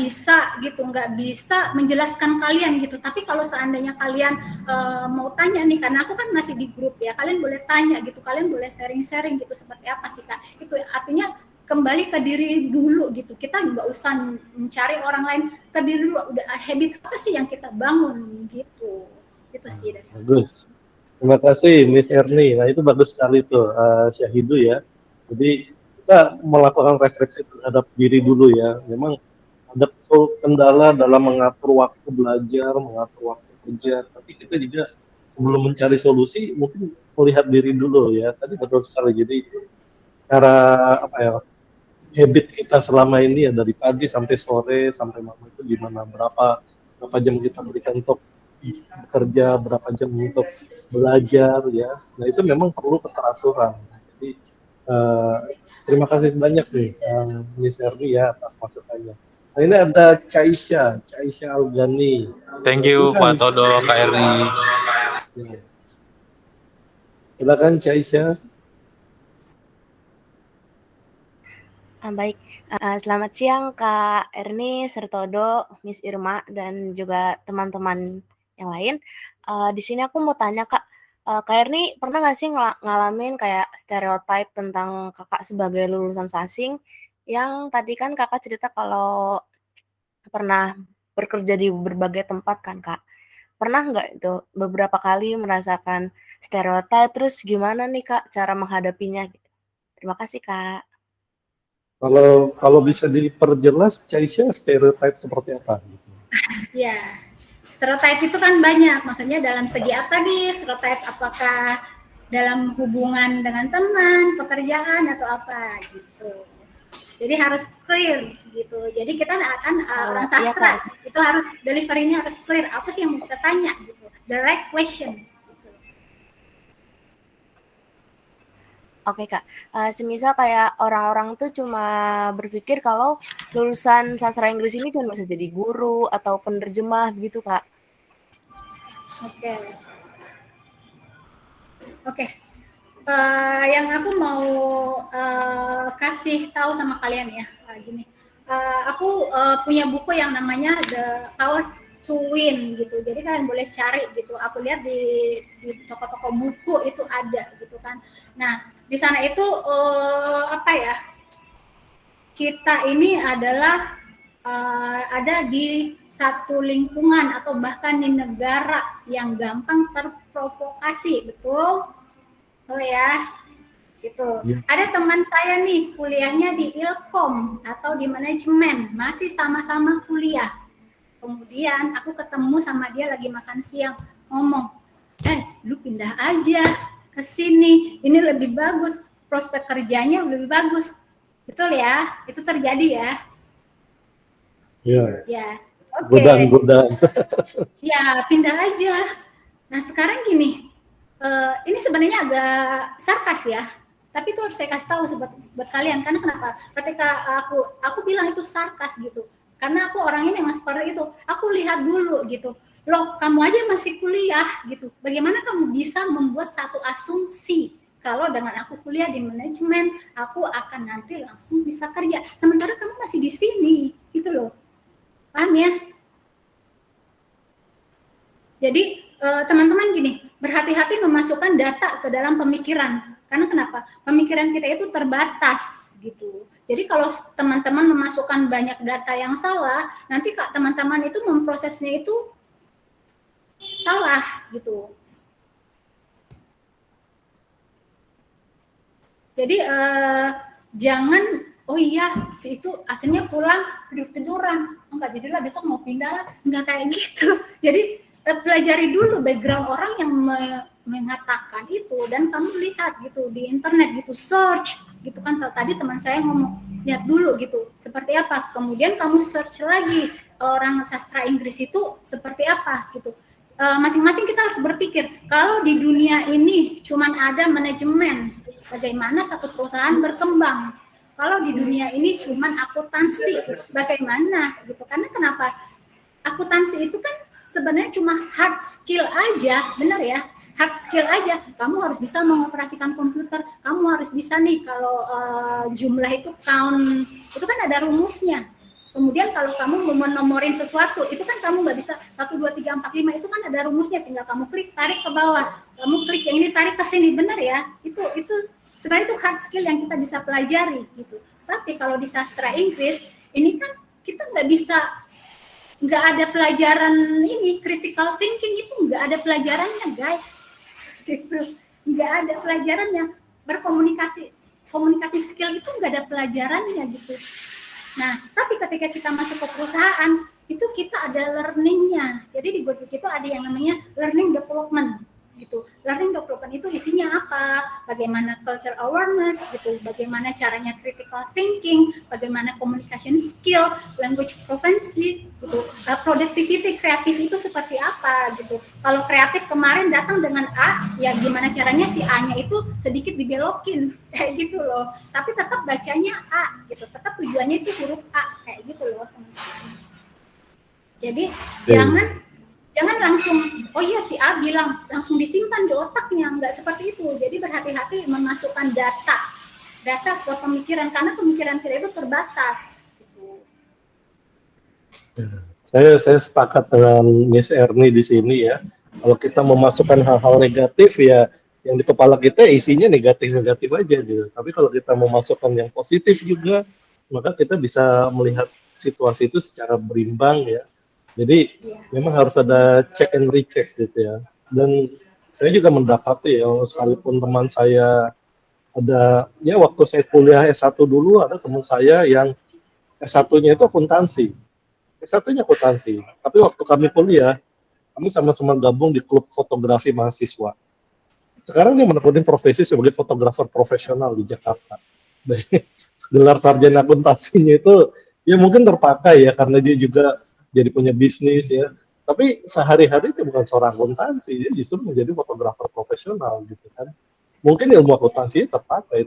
bisa menjelaskan kalian gitu. Tapi kalau seandainya kalian mau tanya nih, karena aku kan masih di grup ya, kalian boleh tanya gitu, kalian boleh sharing-sharing gitu, seperti apa sih Kak? Itu artinya kembali ke diri dulu gitu. Kita nggak usah mencari orang lain, ke diri dulu. Udah habit apa sih yang kita bangun gitu? Itu sih. Bagus. Terima kasih Miss Erni. Nah itu bagus sekali tuh Syahidu ya. Jadi kita melakukan refleksi terhadap diri dulu ya. Memang ada kendala dalam mengatur waktu belajar, mengatur waktu bekerja, tapi kita juga sebelum mencari solusi mungkin melihat diri dulu ya. Tadi betul sekali. Jadi cara apa ya, habit kita selama ini ya dari pagi sampai sore sampai malam itu gimana, berapa jam kita berikan untuk bekerja, berapa jam untuk belajar ya. Nah itu memang perlu keteraturan. Jadi terima kasih banyak nih Miss Erni ya atas masukannya. Nah ini ada Caisha Algani. Thank you Pak Todo, Kak Erni. Ya. Silakan Caisha. Baik, selamat siang Kak Erni, Sertodo, Miss Irma, dan juga teman-teman yang lain. Di sini aku mau tanya Kak, Kak Erni pernah nggak sih ngalamin kayak stereotype tentang Kakak sebagai lulusan sasing, yang tadi kan Kakak cerita kalau pernah bekerja di berbagai tempat kan Kak. Pernah nggak itu beberapa kali merasakan stereotype, terus gimana nih Kak cara menghadapinya? Terima kasih Kak. Kalau bisa diperjelas, Caisha stereotype seperti apa? Ya, stereotype itu kan banyak. Maksudnya dalam segi apa nih stereotype? Apakah dalam hubungan dengan teman, pekerjaan atau apa gitu. Jadi harus clear gitu. Jadi kita akan orang sastra itu harus delivery-nya harus clear. Apa sih yang mau kita tanya gitu. The right question. Oke Kak, semisal kayak orang-orang tuh cuma berpikir kalau lulusan sastra Inggris ini cuma bisa jadi guru atau penerjemah gitu Kak. Oke. Yang aku mau kasih tahu sama kalian ya, gini. Aku punya buku yang namanya The Power to Win gitu. Jadi kalian boleh cari gitu. Aku lihat di toko-toko buku itu ada gitu kan. Nah, di sana itu apa ya? Kita ini adalah ada di satu lingkungan atau bahkan di negara yang gampang terprovokasi, betul? Oh ya, gitu. Ya. Ada teman saya nih kuliahnya di Ilkom atau di manajemen, masih sama-sama kuliah. Kemudian aku ketemu sama dia lagi makan siang, ngomong, lu pindah aja ke sini, ini lebih bagus, prospek kerjanya lebih bagus. Betul ya? Itu terjadi ya? Yes. Ya. Oke. Godaan. Ya, pindah aja. Nah, sekarang gini, ini sebenarnya agak sarkas ya, tapi itu harus saya kasih tahu buat kalian. Karena kenapa? Ketika aku bilang itu sarkas gitu, karena aku orangnya memang seperti itu. Aku lihat dulu gitu, loh kamu aja masih kuliah gitu, bagaimana kamu bisa membuat satu asumsi kalau dengan aku kuliah di manajemen, aku akan nanti langsung bisa kerja, sementara kamu masih di sini, gitu loh. Paham ya? Jadi teman-teman gini, berhati-hati memasukkan data ke dalam pemikiran. Karena kenapa? Pemikiran kita itu terbatas gitu. Jadi kalau teman-teman memasukkan banyak data yang salah, nanti teman-teman itu memprosesnya itu salah gitu. Jadi jangan, oh iya si itu akhirnya pulang tidur-tiduran, enggak jadilah besok mau pindah, enggak kayak gitu. Jadi pelajari dulu background orang yang mengatakan itu, dan kamu lihat gitu di internet gitu, search gitu kan. Tadi teman saya ngomong, lihat dulu gitu seperti apa, kemudian kamu search lagi orang sastra Inggris itu seperti apa gitu. Masing-masing kita harus berpikir, kalau di dunia ini cuman ada manajemen, bagaimana satu perusahaan berkembang. Kalau di dunia ini cuman akuntansi, bagaimana gitu. Karena kenapa? Akuntansi itu kan sebenarnya cuma hard skill aja, benar ya? Hard skill aja. Kamu harus bisa mengoperasikan komputer, kamu harus bisa nih kalau jumlah itu count, itu kan ada rumusnya. Kemudian kalau kamu mau menomorin sesuatu, itu kan kamu nggak bisa 1, 2, 3, 4, 5, itu kan ada rumusnya, tinggal kamu klik, tarik ke bawah, kamu klik yang ini, tarik ke sini, benar ya? Itu sebenarnya itu hard skill yang kita bisa pelajari gitu. Tapi kalau di sastra Inggris, ini kan kita nggak ada pelajaran ini, critical thinking itu nggak ada pelajarannya guys, gitu. Nggak ada pelajarannya, komunikasi skill itu nggak ada pelajarannya gitu. Nah, tapi ketika kita masuk ke perusahaan, itu kita ada learning-nya. Jadi di Gojek itu ada yang namanya learning development gitu. Learning development itu isinya apa? Bagaimana culture awareness gitu, bagaimana caranya critical thinking, bagaimana communication skill, language proficiency gitu. Productivity kreatif itu seperti apa gitu. Kalau kreatif kemarin datang dengan A, ya gimana caranya si A-nya itu sedikit dibelokin kayak gitu loh. Tapi tetap bacanya A gitu. Tetap tujuannya itu huruf A kayak gitu loh, teman-teman. Jadi jangan langsung, oh iya si A bilang, langsung disimpan di otaknya, nggak seperti itu. Jadi berhati-hati memasukkan data ke pemikiran, karena pemikiran kita itu terbatas. Gitu. Saya sepakat dengan Miss Erni di sini ya. Kalau kita memasukkan hal-hal negatif ya, yang di kepala kita isinya negatif-negatif aja gitu. Tapi kalau kita memasukkan yang positif juga, maka kita bisa melihat situasi itu secara berimbang ya. Jadi memang harus ada check and recheck gitu ya. Dan saya juga mendapati ya, sekalipun teman saya ada, ya waktu saya kuliah S1 dulu, ada teman saya yang S1-nya itu akuntansi. S1-nya akuntansi. Tapi waktu kami kuliah, kami sama-sama gabung di klub fotografi mahasiswa. Sekarang dia menekuni profesi sebagai fotografer profesional di Jakarta. Gelar sarjana akuntansinya itu ya mungkin terpakai ya, karena dia juga jadi punya bisnis ya, tapi sehari-hari dia bukan seorang akuntansi, dia justru menjadi fotografer profesional gitu kan. Mungkin ilmu akuntansi terpakai,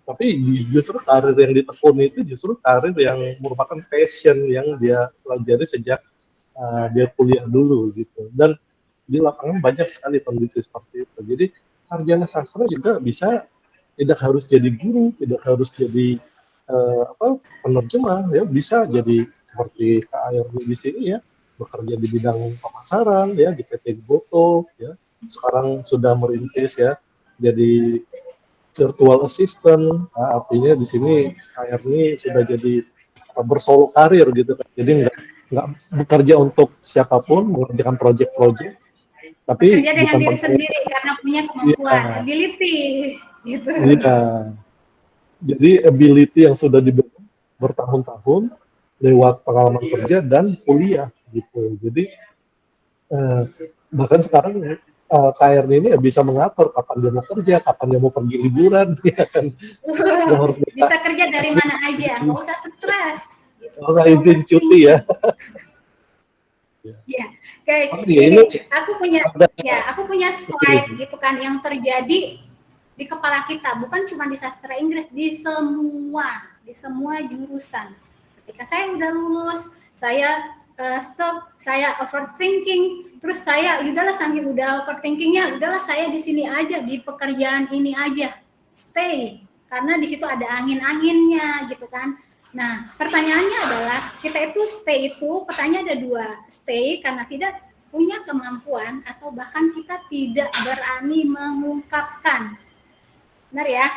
tapi justru karir yang ditekuni itu justru karir yang merupakan passion yang dia pelajari sejak dia kuliah dulu gitu. Dan di lapangan banyak sekali kondisi seperti itu. Jadi sarjana sastra juga bisa, tidak harus jadi guru, tidak harus jadi penerjemah ya, bisa jadi seperti Kak Ayurni di sini ya, bekerja di bidang pemasaran ya di PT Goto ya, sekarang sudah merintis ya jadi virtual assistant. Nah, artinya di sini Kak Ayurni sudah jadi bersolo karir gitu kan, jadi nggak bekerja untuk siapapun, mengerjakan project-project, tapi bekerja dengan diri sendiri karena punya kemampuan, ability gitu. Iya. Jadi ability yang sudah dibentuk bertahun-tahun lewat pengalaman kerja dan kuliah gitu. Jadi bahkan sekarang KRN ini bisa mengatur kapan dia mau kerja, kapan dia mau pergi liburan, ya kan. Bisa kerja dari mana aja, nggak usah stres. Gitu. Nggak usah izin cuti ya. Ya, guys, ini aku punya slide gitu kan yang terjadi di kepala kita, bukan cuma di sastra Inggris, di semua jurusan. Ketika saya udah lulus, saya stop, saya overthinking, terus saya udahlah saking udah overthinkingnya, udahlah saya di sini aja, di pekerjaan ini aja, stay, karena di situ ada angin-anginnya gitu kan. Nah, pertanyaannya adalah kita itu stay itu, pertanyaan ada dua, stay karena tidak punya kemampuan atau bahkan kita tidak berani mengungkapkan. Benar ya?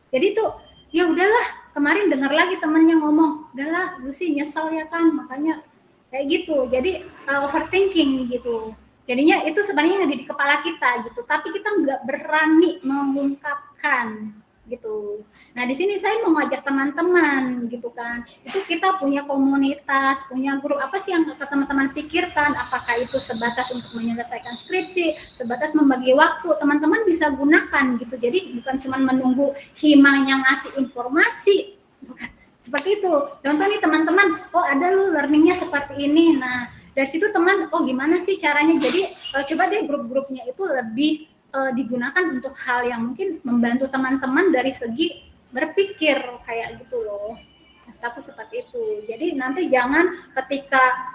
Jadi tuh ya udahlah, kemarin dengar lagi temennya ngomong, udahlah Lucy nyesel ya kan, makanya kayak gitu. Jadi overthinking gitu. Jadinya itu sebenarnya ada di kepala kita gitu, tapi kita nggak berani mengungkapkan gitu. Nah di sini saya mau ngajak teman-teman gitu kan, itu kita punya komunitas, punya grup, apa sih yang teman-teman pikirkan, apakah itu sebatas untuk menyelesaikan skripsi, sebatas membagi waktu, teman-teman bisa gunakan gitu. Jadi bukan cuma menunggu himang yang ngasih informasi, bukan seperti itu. Contoh nih teman-teman, oh ada lu learningnya seperti ini, nah dari situ teman, oh gimana sih caranya, jadi coba deh grup-grupnya itu lebih digunakan untuk hal yang mungkin membantu teman-teman dari segi berpikir kayak gitu loh. Maksud aku seperti itu. Jadi nanti jangan ketika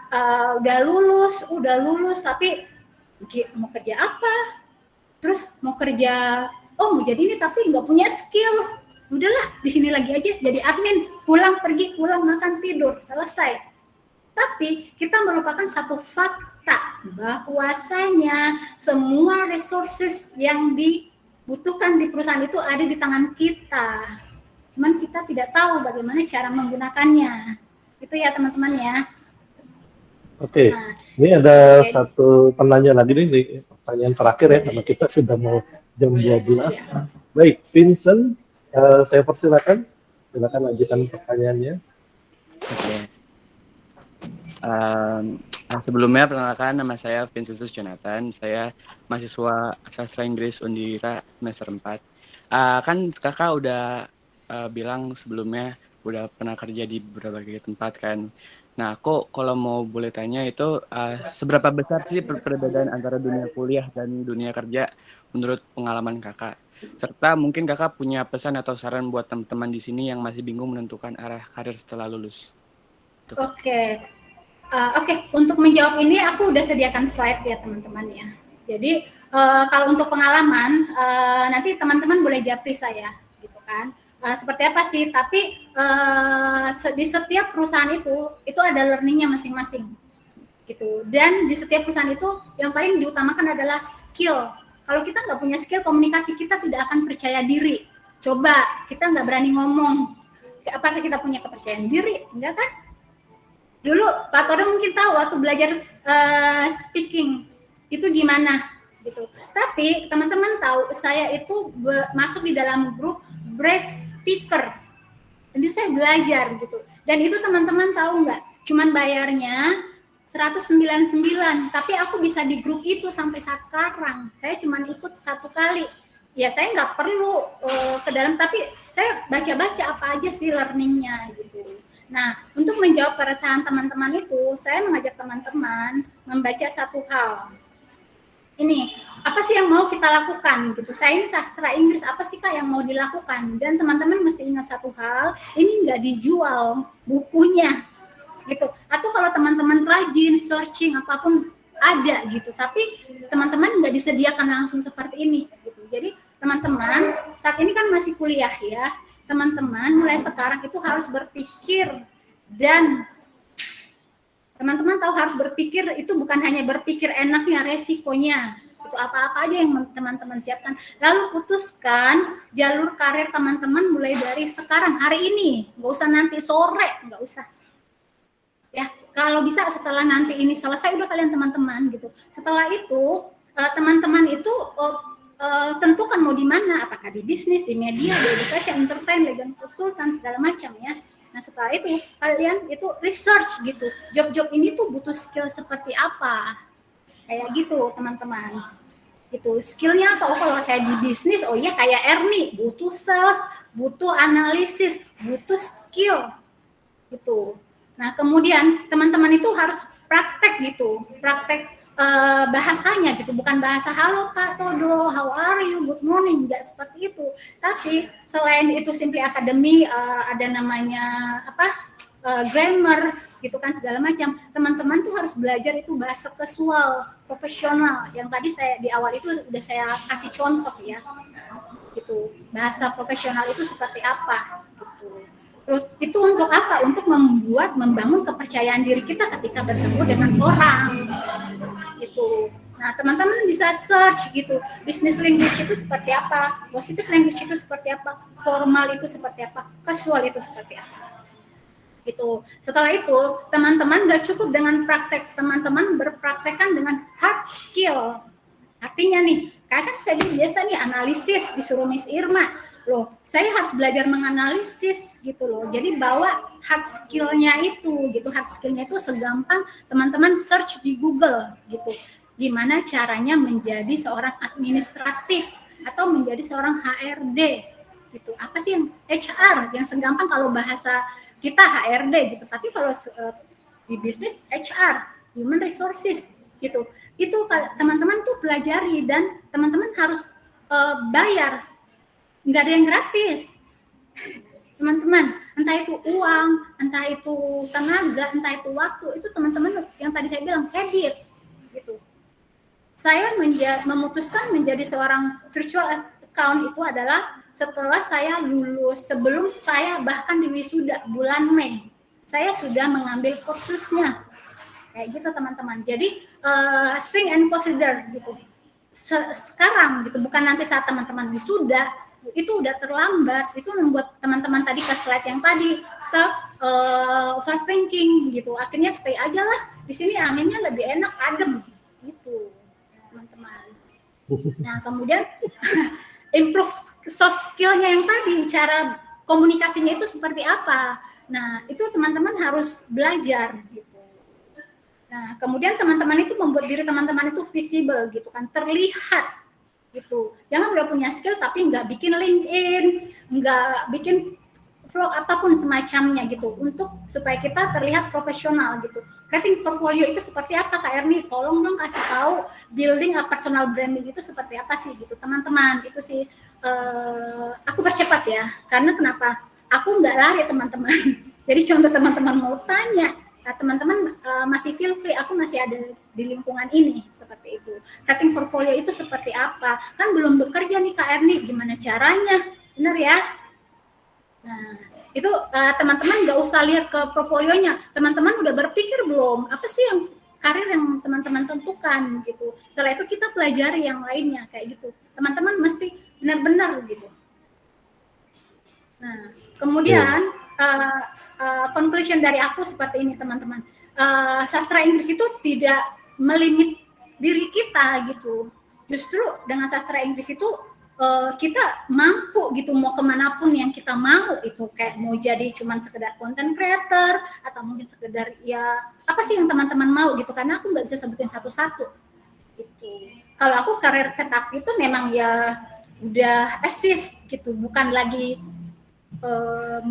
udah lulus tapi mau kerja apa, terus mau kerja, oh mau jadi ini tapi nggak punya skill, udahlah di sini lagi aja jadi admin, pulang pergi, pulang makan tidur, selesai. Tapi kita merupakan satu fakta bahwasanya semua resources yang dibutuhkan di perusahaan itu ada di tangan kita. Cuman kita tidak tahu bagaimana cara menggunakannya. Itu ya teman-teman ya. Oke. Nah, ini ada satu penanya lagi nih, pertanyaan terakhir ya, karena kita sudah mau jam 12. Baik, Vincent, saya persilakan. Silakan lanjutkan pertanyaannya. Oke. Sebelumnya perkenalkan, nama saya Vincentius Jonathan. Saya mahasiswa sastra Inggris Undira semester 4. Kan kakak udah bilang sebelumnya udah pernah kerja di berbagai tempat kan. Nah, kok kalau mau boleh tanya itu seberapa besar sih perbedaan antara dunia kuliah dan dunia kerja menurut pengalaman kakak? Serta mungkin kakak punya pesan atau saran buat teman-teman di sini yang masih bingung menentukan arah karir setelah lulus. Oke. Oke, untuk menjawab ini aku udah sediakan slide ya teman-teman ya. Jadi kalau untuk pengalaman nanti teman-teman boleh japri saya, gitu kan. Seperti apa sih? Tapi di setiap perusahaan itu ada learningnya masing-masing, gitu. Dan di setiap perusahaan itu yang paling diutamakan adalah skill. Kalau kita nggak punya skill komunikasi, kita tidak akan percaya diri. Coba kita nggak berani ngomong, apakah kita punya kepercayaan diri? Enggak kan? Dulu Pak Todo mungkin tahu waktu belajar speaking itu gimana gitu. Tapi teman-teman tahu saya itu masuk di dalam grup Brave Speaker. Jadi saya belajar gitu. Dan itu teman-teman tahu nggak? Cuman bayarnya 199, tapi aku bisa di grup itu sampai sekarang. Saya cuman ikut 1 kali. Ya saya nggak perlu ke dalam, tapi saya baca-baca apa aja sih learningnya gitu. Nah, untuk menjawab keresahan teman-teman itu, saya mengajak teman-teman membaca satu hal. Ini, apa sih yang mau kita lakukan gitu. Saya ini sastra Inggris, apa sih Kak yang mau dilakukan? Dan teman-teman mesti ingat satu hal, ini nggak dijual bukunya gitu. Atau kalau teman-teman rajin searching apapun ada gitu, tapi teman-teman nggak disediakan langsung seperti ini gitu. Jadi teman-teman saat ini kan masih kuliah ya, teman-teman mulai sekarang itu harus berpikir, dan teman-teman tahu harus berpikir itu bukan hanya berpikir enaknya, resikonya itu apa-apa aja yang teman-teman siapkan, lalu putuskan jalur karir teman-teman mulai dari sekarang, hari ini, nggak usah nanti sore, nggak usah ya, kalau bisa setelah nanti ini selesai udah kalian teman-teman gitu. Setelah itu teman-teman itu tentukan mau di mana, apakah di bisnis, di media, di education, entertain, legal konsultan, segala macam ya. Nah setelah itu kalian itu research gitu, job-job ini tuh butuh skill seperti apa, kayak gitu teman-teman. Gitu, skillnya apa? Oh kalau saya di bisnis, oh iya kayak Ernie, butuh sales, butuh analisis, butuh skill gitu. Nah kemudian teman-teman itu harus praktek gitu, praktek bahasanya gitu, bukan bahasa halo Pak Todo, how are you, good morning, enggak seperti itu. Tapi selain itu Simply Academy ada namanya grammar gitu kan, segala macam. Teman-teman tuh harus belajar itu bahasa casual, profesional. Yang tadi saya di awal itu udah saya kasih contoh ya. Gitu. Bahasa profesional itu seperti apa gitu. Terus itu untuk apa? Untuk membangun kepercayaan diri kita ketika bertemu dengan orang. Gitu. Nah, teman-teman bisa search gitu. Business language itu seperti apa? Positive language itu seperti apa? Formal itu seperti apa? Casual itu seperti apa? Gitu. Setelah itu, teman-teman nggak cukup dengan praktek. Teman-teman berpraktekkan dengan hard skill. Artinya nih, kadang saya biasa nih analisis disuruh Miss Irma. Loh, saya harus belajar menganalisis gitu loh. Jadi bawa hard skill-nya itu gitu. Hard skill-nya itu segampang teman-teman search di Google gitu. Gimana caranya menjadi seorang administratif atau menjadi seorang HRD gitu. Apa sih yang HR yang segampang kalau bahasa kita HRD gitu. Tapi kalau di bisnis HR, human resources gitu. Itu teman-teman tuh pelajari dan teman-teman harus bayar. Nggak ada yang gratis, teman-teman. Entah itu uang, entah itu tenaga, entah itu waktu. Itu teman-teman yang tadi saya bilang habit, gitu. Saya memutuskan menjadi seorang virtual account itu adalah setelah saya lulus, sebelum saya bahkan di wisuda bulan Mei, saya sudah mengambil kursusnya, kayak gitu teman-teman. Jadi think and consider gitu. Sekarang gitu, bukan nanti saat teman-teman wisuda. Itu udah terlambat, itu membuat teman-teman tadi ke slide yang tadi stop overthinking gitu, akhirnya stay aja lah di sini, anginnya lebih enak, adem gitu teman-teman. Nah kemudian improve soft skill-nya yang tadi, cara komunikasinya itu seperti apa. Nah itu teman-teman harus belajar gitu. Nah, kemudian teman-teman itu membuat diri teman-teman itu visible gitu kan, terlihat gitu. Jangan udah punya skill tapi nggak bikin LinkedIn, nggak bikin vlog apapun semacamnya gitu, untuk supaya kita terlihat profesional gitu. Creating portfolio itu seperti apa Kak Erni? Tolong dong kasih tahu building a personal branding itu seperti apa sih gitu teman-teman. Itu sih aku percepat ya, karena kenapa? Aku nggak lari teman-teman. Jadi contoh teman-teman mau tanya, nah, teman-teman masih feel free, aku masih ada di lingkungan ini seperti itu. Creating portfolio itu seperti apa? Kan belum bekerja nih Kak Erni, gimana caranya? Benar ya? Nah, itu teman-teman nggak usah lihat ke portfolionya. Teman-teman udah berpikir belum? Apa sih yang karir yang teman-teman tentukan gitu. Setelah itu kita pelajari yang lainnya kayak gitu. Teman-teman mesti benar-benar gitu. Nah, kemudian conclusion dari aku seperti ini teman-teman. Sastra Inggris itu tidak melimit diri kita gitu. Justru dengan sastra Inggris itu kita mampu gitu mau kemanapun yang kita mau, itu kayak mau jadi cuman sekedar content creator atau mungkin sekedar ya apa sih yang teman-teman mau gitu, karena aku nggak bisa sebutin satu-satu gitu. Kalau aku karir petak itu memang ya udah assist gitu, bukan lagi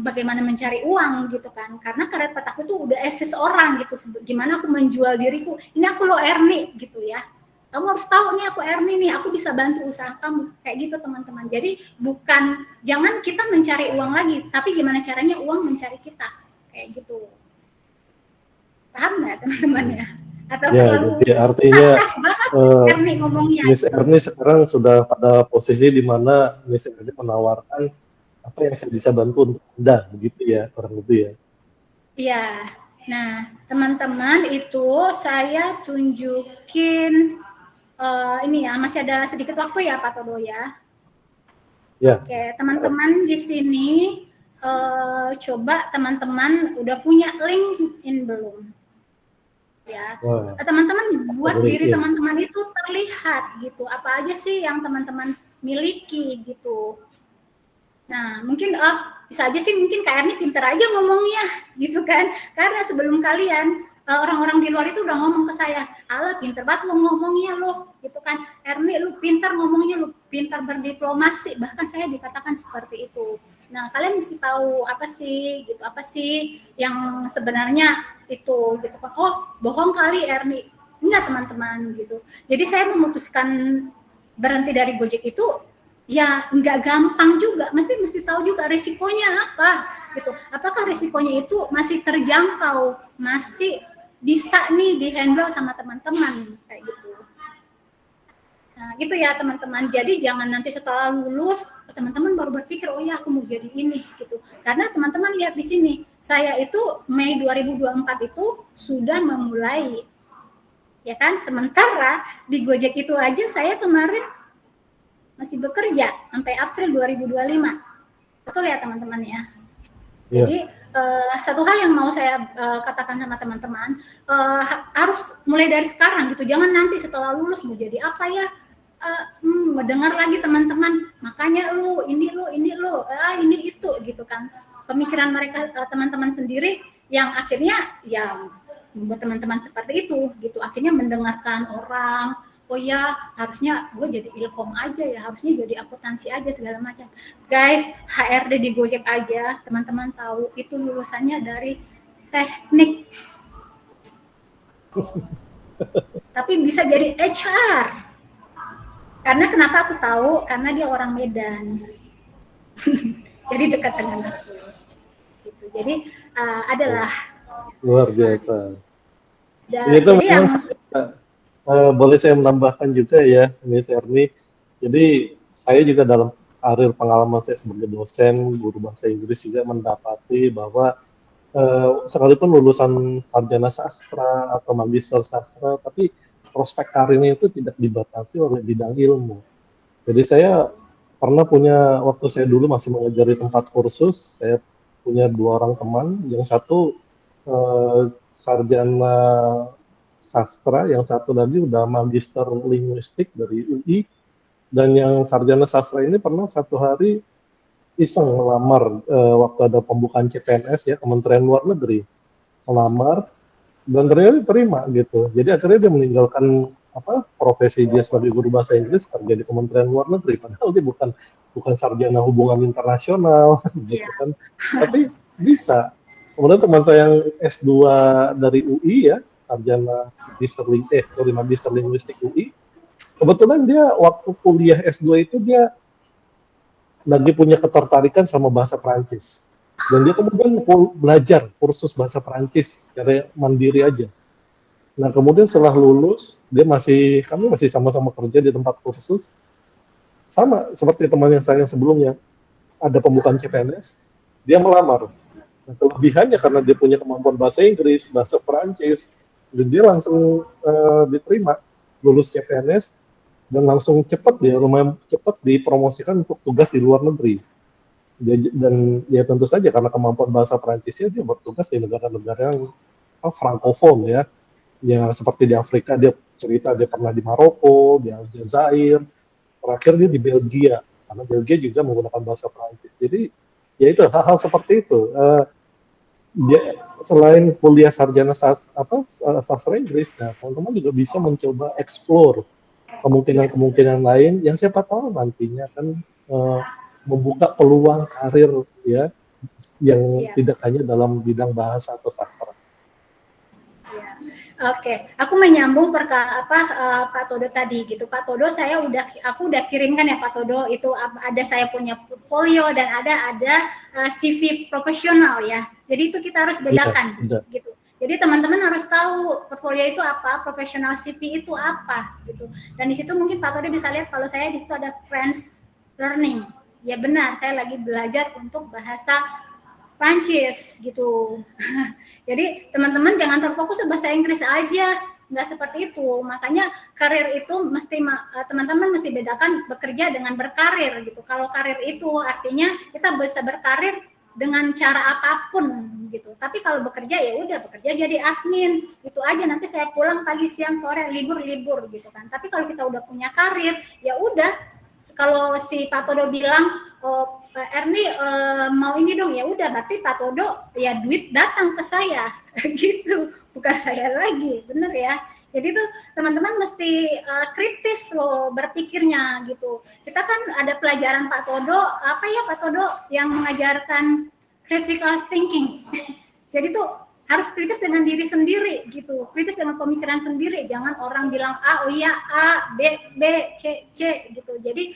bagaimana mencari uang gitu kan, karena karir petak itu udah assist orang gitu, gimana aku menjual diriku, ini aku lo Erni gitu ya, kamu harus tahu nih aku Erni nih, aku bisa bantu usaha kamu, kayak gitu teman-teman. Jadi bukan, jangan kita mencari uang lagi, tapi gimana caranya uang mencari kita, kayak gitu. Paham nggak teman-teman ya? Atau Ya, jadi artinya banget Erni ngomongnya. Miss Erni sekarang sudah pada posisi di mana Miss Erni menawarkan apa yang saya bisa bantu untuk Anda, begitu ya, orang itu ya. Iya. Nah, teman-teman itu saya tunjukin ini ya, masih ada sedikit waktu ya Pak Todo ya. Ya. Oke, teman-teman di sini coba teman-teman udah punya LinkedIn belum? Ya, teman-teman buat diri teman-teman itu terlihat gitu. Apa aja sih yang teman-teman miliki gitu. Nah, mungkin bisa aja sih mungkin Kak Erni pinter aja ngomongnya gitu kan. Karena sebelum kalian orang-orang di luar itu udah ngomong ke saya, "Alah, pinter banget lo ngomongnya lo." Gitu kan. "Erni, lu pintar ngomongnya, lu pintar berdiplomasi." Bahkan saya dikatakan seperti itu. Nah, kalian mesti tahu apa sih yang sebenarnya itu gitu kan. Oh, bohong kali Erni. Enggak, teman-teman gitu. Jadi saya memutuskan berhenti dari Gojek itu ya nggak gampang juga, mesti tahu juga risikonya apa gitu. Apakah risikonya itu masih terjangkau, masih bisa nih dihandle sama teman-teman kayak gitu. Nah, gitu ya teman-teman. Jadi jangan nanti setelah lulus teman-teman baru berpikir, oh ya aku mau jadi ini gitu. Karena teman-teman lihat di sini, saya itu Mei 2024 itu sudah memulai, ya kan. Sementara di Gojek itu aja saya kemarin masih bekerja sampai April 2025. Betul ya teman-teman ya. Jadi satu hal yang mau saya katakan sama teman-teman, harus mulai dari sekarang gitu. Jangan nanti setelah lulus mau jadi apa ya, mendengar lagi teman-teman, makanya ini itu gitu kan. Pemikiran mereka teman-teman sendiri yang akhirnya ya membuat teman-teman seperti itu gitu. Akhirnya mendengarkan orang, oh ya harusnya gue jadi ilkom aja ya, harusnya jadi akuntansi aja segala macam. Guys, HRD di Gojek aja teman-teman tahu itu lulusannya dari teknik, tapi bisa jadi HR. Karena kenapa aku tahu? Karena dia orang Medan. Jadi dekat dengan aku gitu. Jadi adalah luar biasa. Itu memang boleh saya menambahkan juga ya, Miss Erni. Jadi saya juga dalam karir pengalaman saya sebagai dosen, guru bahasa Inggris juga mendapati bahwa sekalipun lulusan sarjana sastra atau magister sastra, tapi prospek karirnya itu tidak dibatasi oleh bidang ilmu. Jadi saya pernah punya, waktu saya dulu masih mengajar di tempat kursus, saya punya 2 orang teman, yang satu sarjana sastra, yang satu lagi udah magister linguistik dari UI, dan yang sarjana sastra ini pernah satu hari iseng melamar waktu ada pembukaan CPNS ya, Kementerian Luar Negeri, melamar, dan ternyata terima gitu. Jadi akhirnya dia meninggalkan profesi dia sebagai guru bahasa Inggris, kerja di Kementerian Luar Negeri, padahal dia bukan sarjana hubungan internasional gitu kan, tapi bisa. Kemudian teman saya yang S2 dari UI ya, sarjana magister linguistik UI, kebetulan dia waktu kuliah S2 itu dia lagi punya ketertarikan sama bahasa Perancis. Dan dia kemudian belajar kursus bahasa Perancis secara mandiri aja. Nah, kemudian setelah lulus, kami masih sama-sama kerja di tempat kursus. Sama seperti teman yang saya sebelumnya, ada pembukaan CPNS, dia melamar. Nah, kelebihannya karena dia punya kemampuan bahasa Inggris, bahasa Perancis, dan dia langsung diterima, lulus CPNS, dan langsung lumayan cepat dipromosikan untuk tugas di luar negeri. Dan ya tentu saja karena kemampuan bahasa Perancisnya, dia bertugas di negara-negara yang frankofon ya, yang seperti di Afrika dia cerita dia pernah di Maroko, di Aljazair, terakhir dia di Belgia, karena Belgia juga menggunakan bahasa Perancis. Jadi ya itu hal-hal seperti itu. Dia selain kuliah sarjana sastra Inggris, nah teman-teman juga bisa mencoba explore kemungkinan-kemungkinan lain yang siapa tahu nantinya kan membuka peluang karir ya yang tidak hanya dalam bidang bahasa atau sastra. Oke, aku menyambung Pak Todo tadi gitu. Pak Todo, aku udah kirimkan ya Pak Todo, itu ada saya punya portfolio dan ada CV profesional ya. Jadi itu kita harus bedakan gitu. Jadi teman-teman harus tahu portfolio itu apa, profesional CV itu apa gitu. Dan di situ mungkin Pak Todo bisa lihat kalau saya di situ ada French learning. Ya benar, saya lagi belajar untuk bahasa Prancis gitu. Jadi teman-teman jangan terfokus bahasa Inggris aja, nggak seperti itu. Makanya karir itu teman-teman mesti bedakan bekerja dengan berkarir gitu. Kalau karir itu artinya kita bisa berkarir dengan cara apapun gitu. Tapi kalau bekerja ya udah bekerja jadi admin, itu aja. Nanti saya pulang pagi, siang, sore, libur gitu kan. Tapi kalau kita udah punya karir, ya udah. Kalau si Pak Todo bilang, Erni mau ini dong, ya udah berarti Pak Todo ya duit datang ke saya gitu, bukan saya lagi, bener ya. Jadi tuh teman-teman mesti kritis loh berpikirnya gitu. Kita kan ada pelajaran Pak Todo, Pak Todo yang mengajarkan critical thinking. Jadi tuh harus kritis dengan diri sendiri gitu, kritis dengan pemikiran sendiri, jangan orang bilang A, oh iya A, B, C gitu. Jadi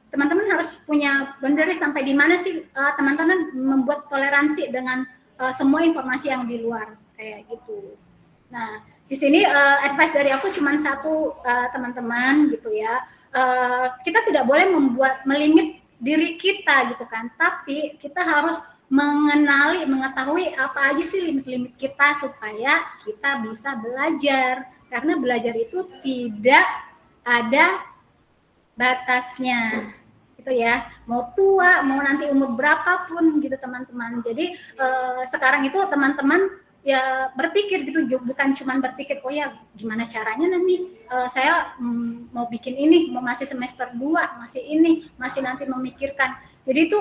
teman-teman harus punya boundary sampai di mana sih teman-teman membuat toleransi dengan semua informasi yang di luar kayak gitu. Nah, di sini advice dari aku cuma satu teman-teman gitu ya. Kita tidak boleh melimit diri kita gitu kan, tapi kita harus mengetahui apa aja sih limit-limit kita supaya kita bisa belajar, karena belajar itu tidak ada batasnya gitu ya, mau tua mau nanti umur berapapun gitu teman-teman. Jadi sekarang itu teman-teman ya berpikir gitu, bukan cuma berpikir oh ya gimana caranya nanti saya mau bikin ini, mau masih semester 2 masih nanti memikirkan. Jadi itu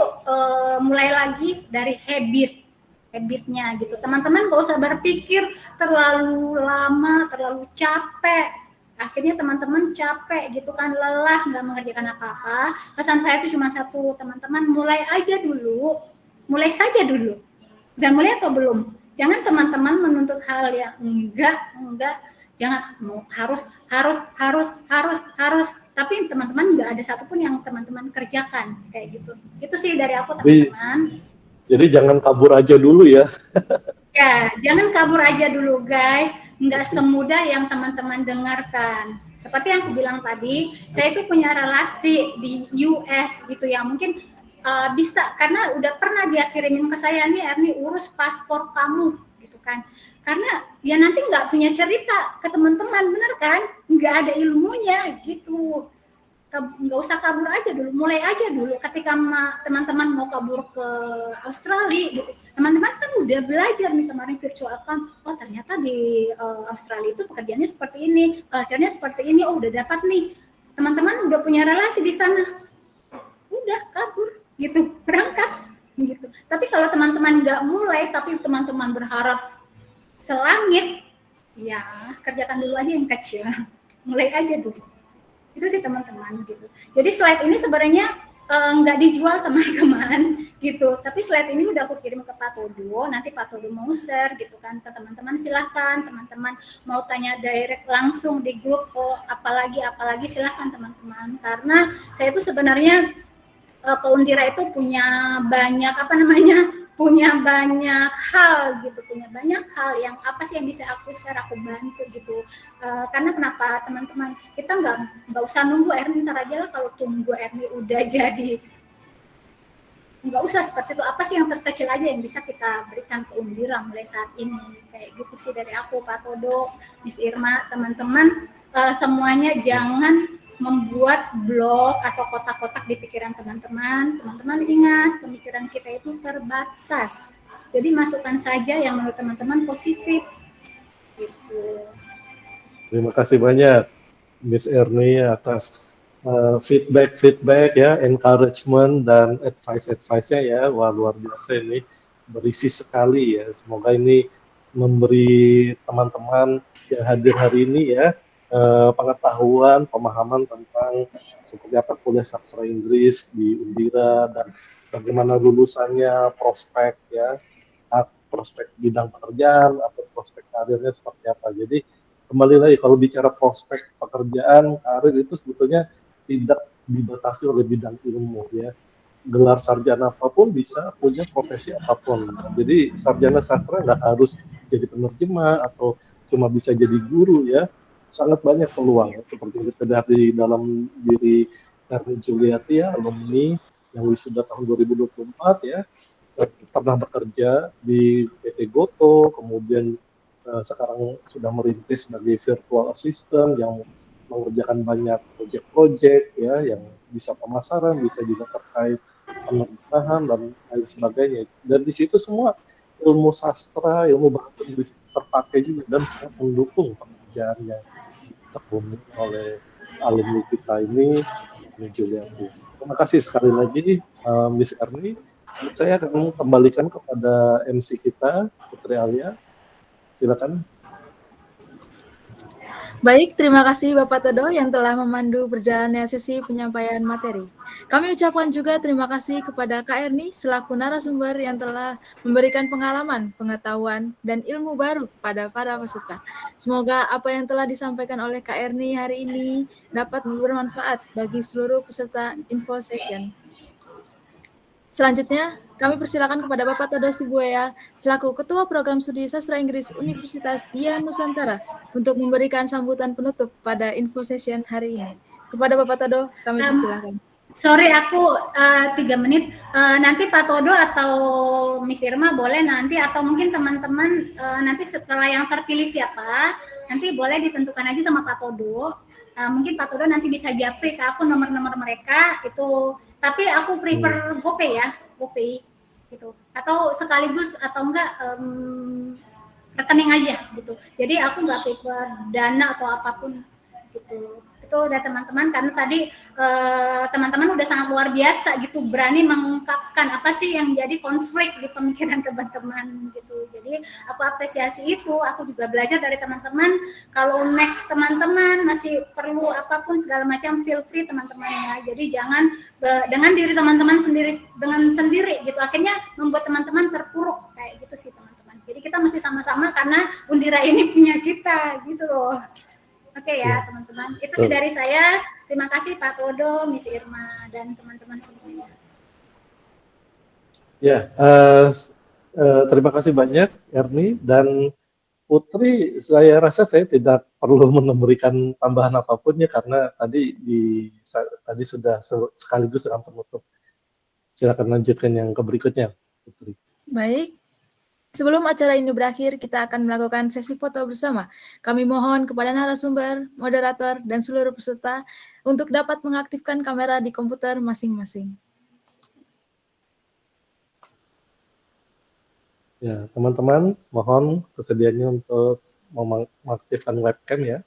mulai lagi dari habitnya gitu. Teman-teman gak usah berpikir terlalu lama, terlalu capek. Akhirnya teman-teman capek gitu kan, lelah, nggak mengerjakan apa-apa. Pesan saya itu cuma satu, teman-teman mulai saja dulu. Udah mulai atau belum? Jangan teman-teman menuntut hal yang enggak. Jangan harus. Tapi teman-teman nggak ada satupun yang teman-teman kerjakan kayak gitu. Itu sih dari aku teman-teman. Jadi jangan kabur aja dulu ya. Ya, jangan kabur aja dulu guys. Nggak semudah yang teman-teman dengarkan. Seperti yang aku bilang tadi, saya itu punya relasi di US gitu ya. Mungkin bisa karena udah pernah dia kirimin ke saya nih, Erni urus paspor kamu gitu kan. Karena ya nanti nggak punya cerita ke teman-teman, bener kan? Nggak ada ilmunya gitu. Nggak usah kabur aja dulu, mulai aja dulu. Ketika teman-teman mau kabur ke Australia gitu, teman-teman kan udah belajar nih kemarin virtual account. Oh ternyata di Australia itu pekerjaannya seperti ini, culture-nya seperti ini. Oh udah dapat nih, teman-teman udah punya relasi di sana. Udah kabur gitu, berangkat gitu. Tapi kalau teman-teman nggak mulai, tapi teman-teman berharap selangit, ya kerjakan dulu aja yang kecil, mulai aja dulu. Itu sih teman-teman gitu. Jadi slide ini sebenarnya nggak dijual teman-teman gitu, tapi slide ini udah aku kirim ke Pak Todo, nanti Pak Todo mau share gitu kan ke teman-teman, silahkan teman-teman mau tanya direct langsung di grup, apalagi silahkan teman-teman, karena saya itu sebenarnya ke Undira itu punya banyak punya banyak hal gitu, punya banyak hal yang apa sih yang bisa aku share, aku bantu gitu. Karena kenapa teman-teman, kita nggak usah nunggu Erni ntar aja lah, kalau tunggu Erni udah jadi, nggak usah seperti itu. Apa sih yang terkecil aja yang bisa kita berikan ke Undira mulai saat ini, kayak gitu sih dari aku, Pak Todo, Miss Irma, teman-teman. Semuanya jangan membuat blok atau kotak-kotak di pikiran teman-teman. Teman-teman ingat, pemikiran kita itu terbatas. Jadi masukkan saja yang menurut teman-teman positif. Gitu. Terima kasih banyak Miss Erni atas feedback ya, encouragement dan advice-nya ya. Wah, luar biasa ini, berisi sekali ya. Semoga ini memberi teman-teman yang hadir hari ini ya pengetahuan, pemahaman tentang seperti apa kuliah sastra Inggris di Undira dan bagaimana lulusannya, prospek ya, prospek bidang pekerjaan atau prospek karirnya seperti apa. Jadi kembali lagi, kalau bicara prospek pekerjaan, karir itu sebetulnya tidak dibatasi oleh bidang ilmu ya. Gelar sarjana apapun bisa punya profesi apapun. Jadi sarjana sastra nggak harus jadi penerjemah atau cuma bisa jadi guru ya. Sangat banyak peluang ya, seperti yang kita lihat di dalam diri Erni Juliati ya, alumni yang wisuda tahun 2024 ya, pernah bekerja di PT Goto, kemudian sekarang sudah merintis sebagai virtual assistant yang mengerjakan banyak proyek-proyek ya, yang bisa pemasaran, bisa juga terkait penerjemahan dan lain sebagainya. Dan di situ semua ilmu sastra, ilmu bahasa Inggris terpakai juga dan sangat mendukung pekerjaannya ditekuni oleh alumni kita ini, Juliati. Terima kasih sekali lagi Miss Erni. Saya akan kembalikan kepada MC kita, Putri Alia. Silakan. Baik, terima kasih Bapak Todo yang telah memandu berjalannya sesi penyampaian materi. Kami ucapkan juga terima kasih kepada Kak Erni selaku narasumber yang telah memberikan pengalaman, pengetahuan, dan ilmu baru kepada para peserta. Semoga apa yang telah disampaikan oleh Kak Erni hari ini dapat bermanfaat bagi seluruh peserta info session. Selanjutnya, kami persilakan kepada Bapak Todo Sibuaya selaku Ketua Program Studi Sastra Inggris Universitas Dian Nusantara untuk memberikan sambutan penutup pada info session hari ini. Kepada Bapak Todo, kami persilakan. Sorry, aku 3 menit. Nanti Pak Todo atau Miss Irma boleh nanti, atau mungkin teman-teman nanti setelah yang terpilih siapa, nanti boleh ditentukan aja sama Pak Todo. Mungkin Pak Todo nanti bisa japri ke aku nomor-nomor mereka itu, tapi aku prefer GoPay ya, GoPay gitu. Atau sekaligus atau enggak rekening aja gitu. Jadi aku nggak prefer dana atau apapun gitu. Itu udah teman-teman, karena tadi teman-teman udah sangat luar biasa gitu, berani mengungkapkan apa sih yang jadi konflik di pemikiran teman-teman gitu. Jadi aku apresiasi itu, aku juga belajar dari teman-teman. Kalau next teman-teman masih perlu apapun segala macam, feel free teman-teman ya. Jadi jangan dengan diri teman-teman sendiri gitu, akhirnya membuat teman-teman terpuruk kayak gitu sih teman-teman. Jadi kita mesti sama-sama, karena Undira ini punya kita gitu loh. Oke ya teman-teman, itu sih dari saya. Terima kasih Pak Todo, Miss Irma, dan teman-teman semuanya. Ya, terima kasih banyak Erni dan Putri. Saya rasa saya tidak perlu memberikan tambahan apapun ya, karena tadi sudah sekaligus dengan penutup. Silakan lanjutkan yang berikutnya, Putri. Baik. Sebelum acara ini berakhir, kita akan melakukan sesi foto bersama. Kami mohon kepada narasumber, moderator, dan seluruh peserta untuk dapat mengaktifkan kamera di komputer masing-masing. Ya, teman-teman, mohon kesediaannya untuk mengaktifkan webcam ya.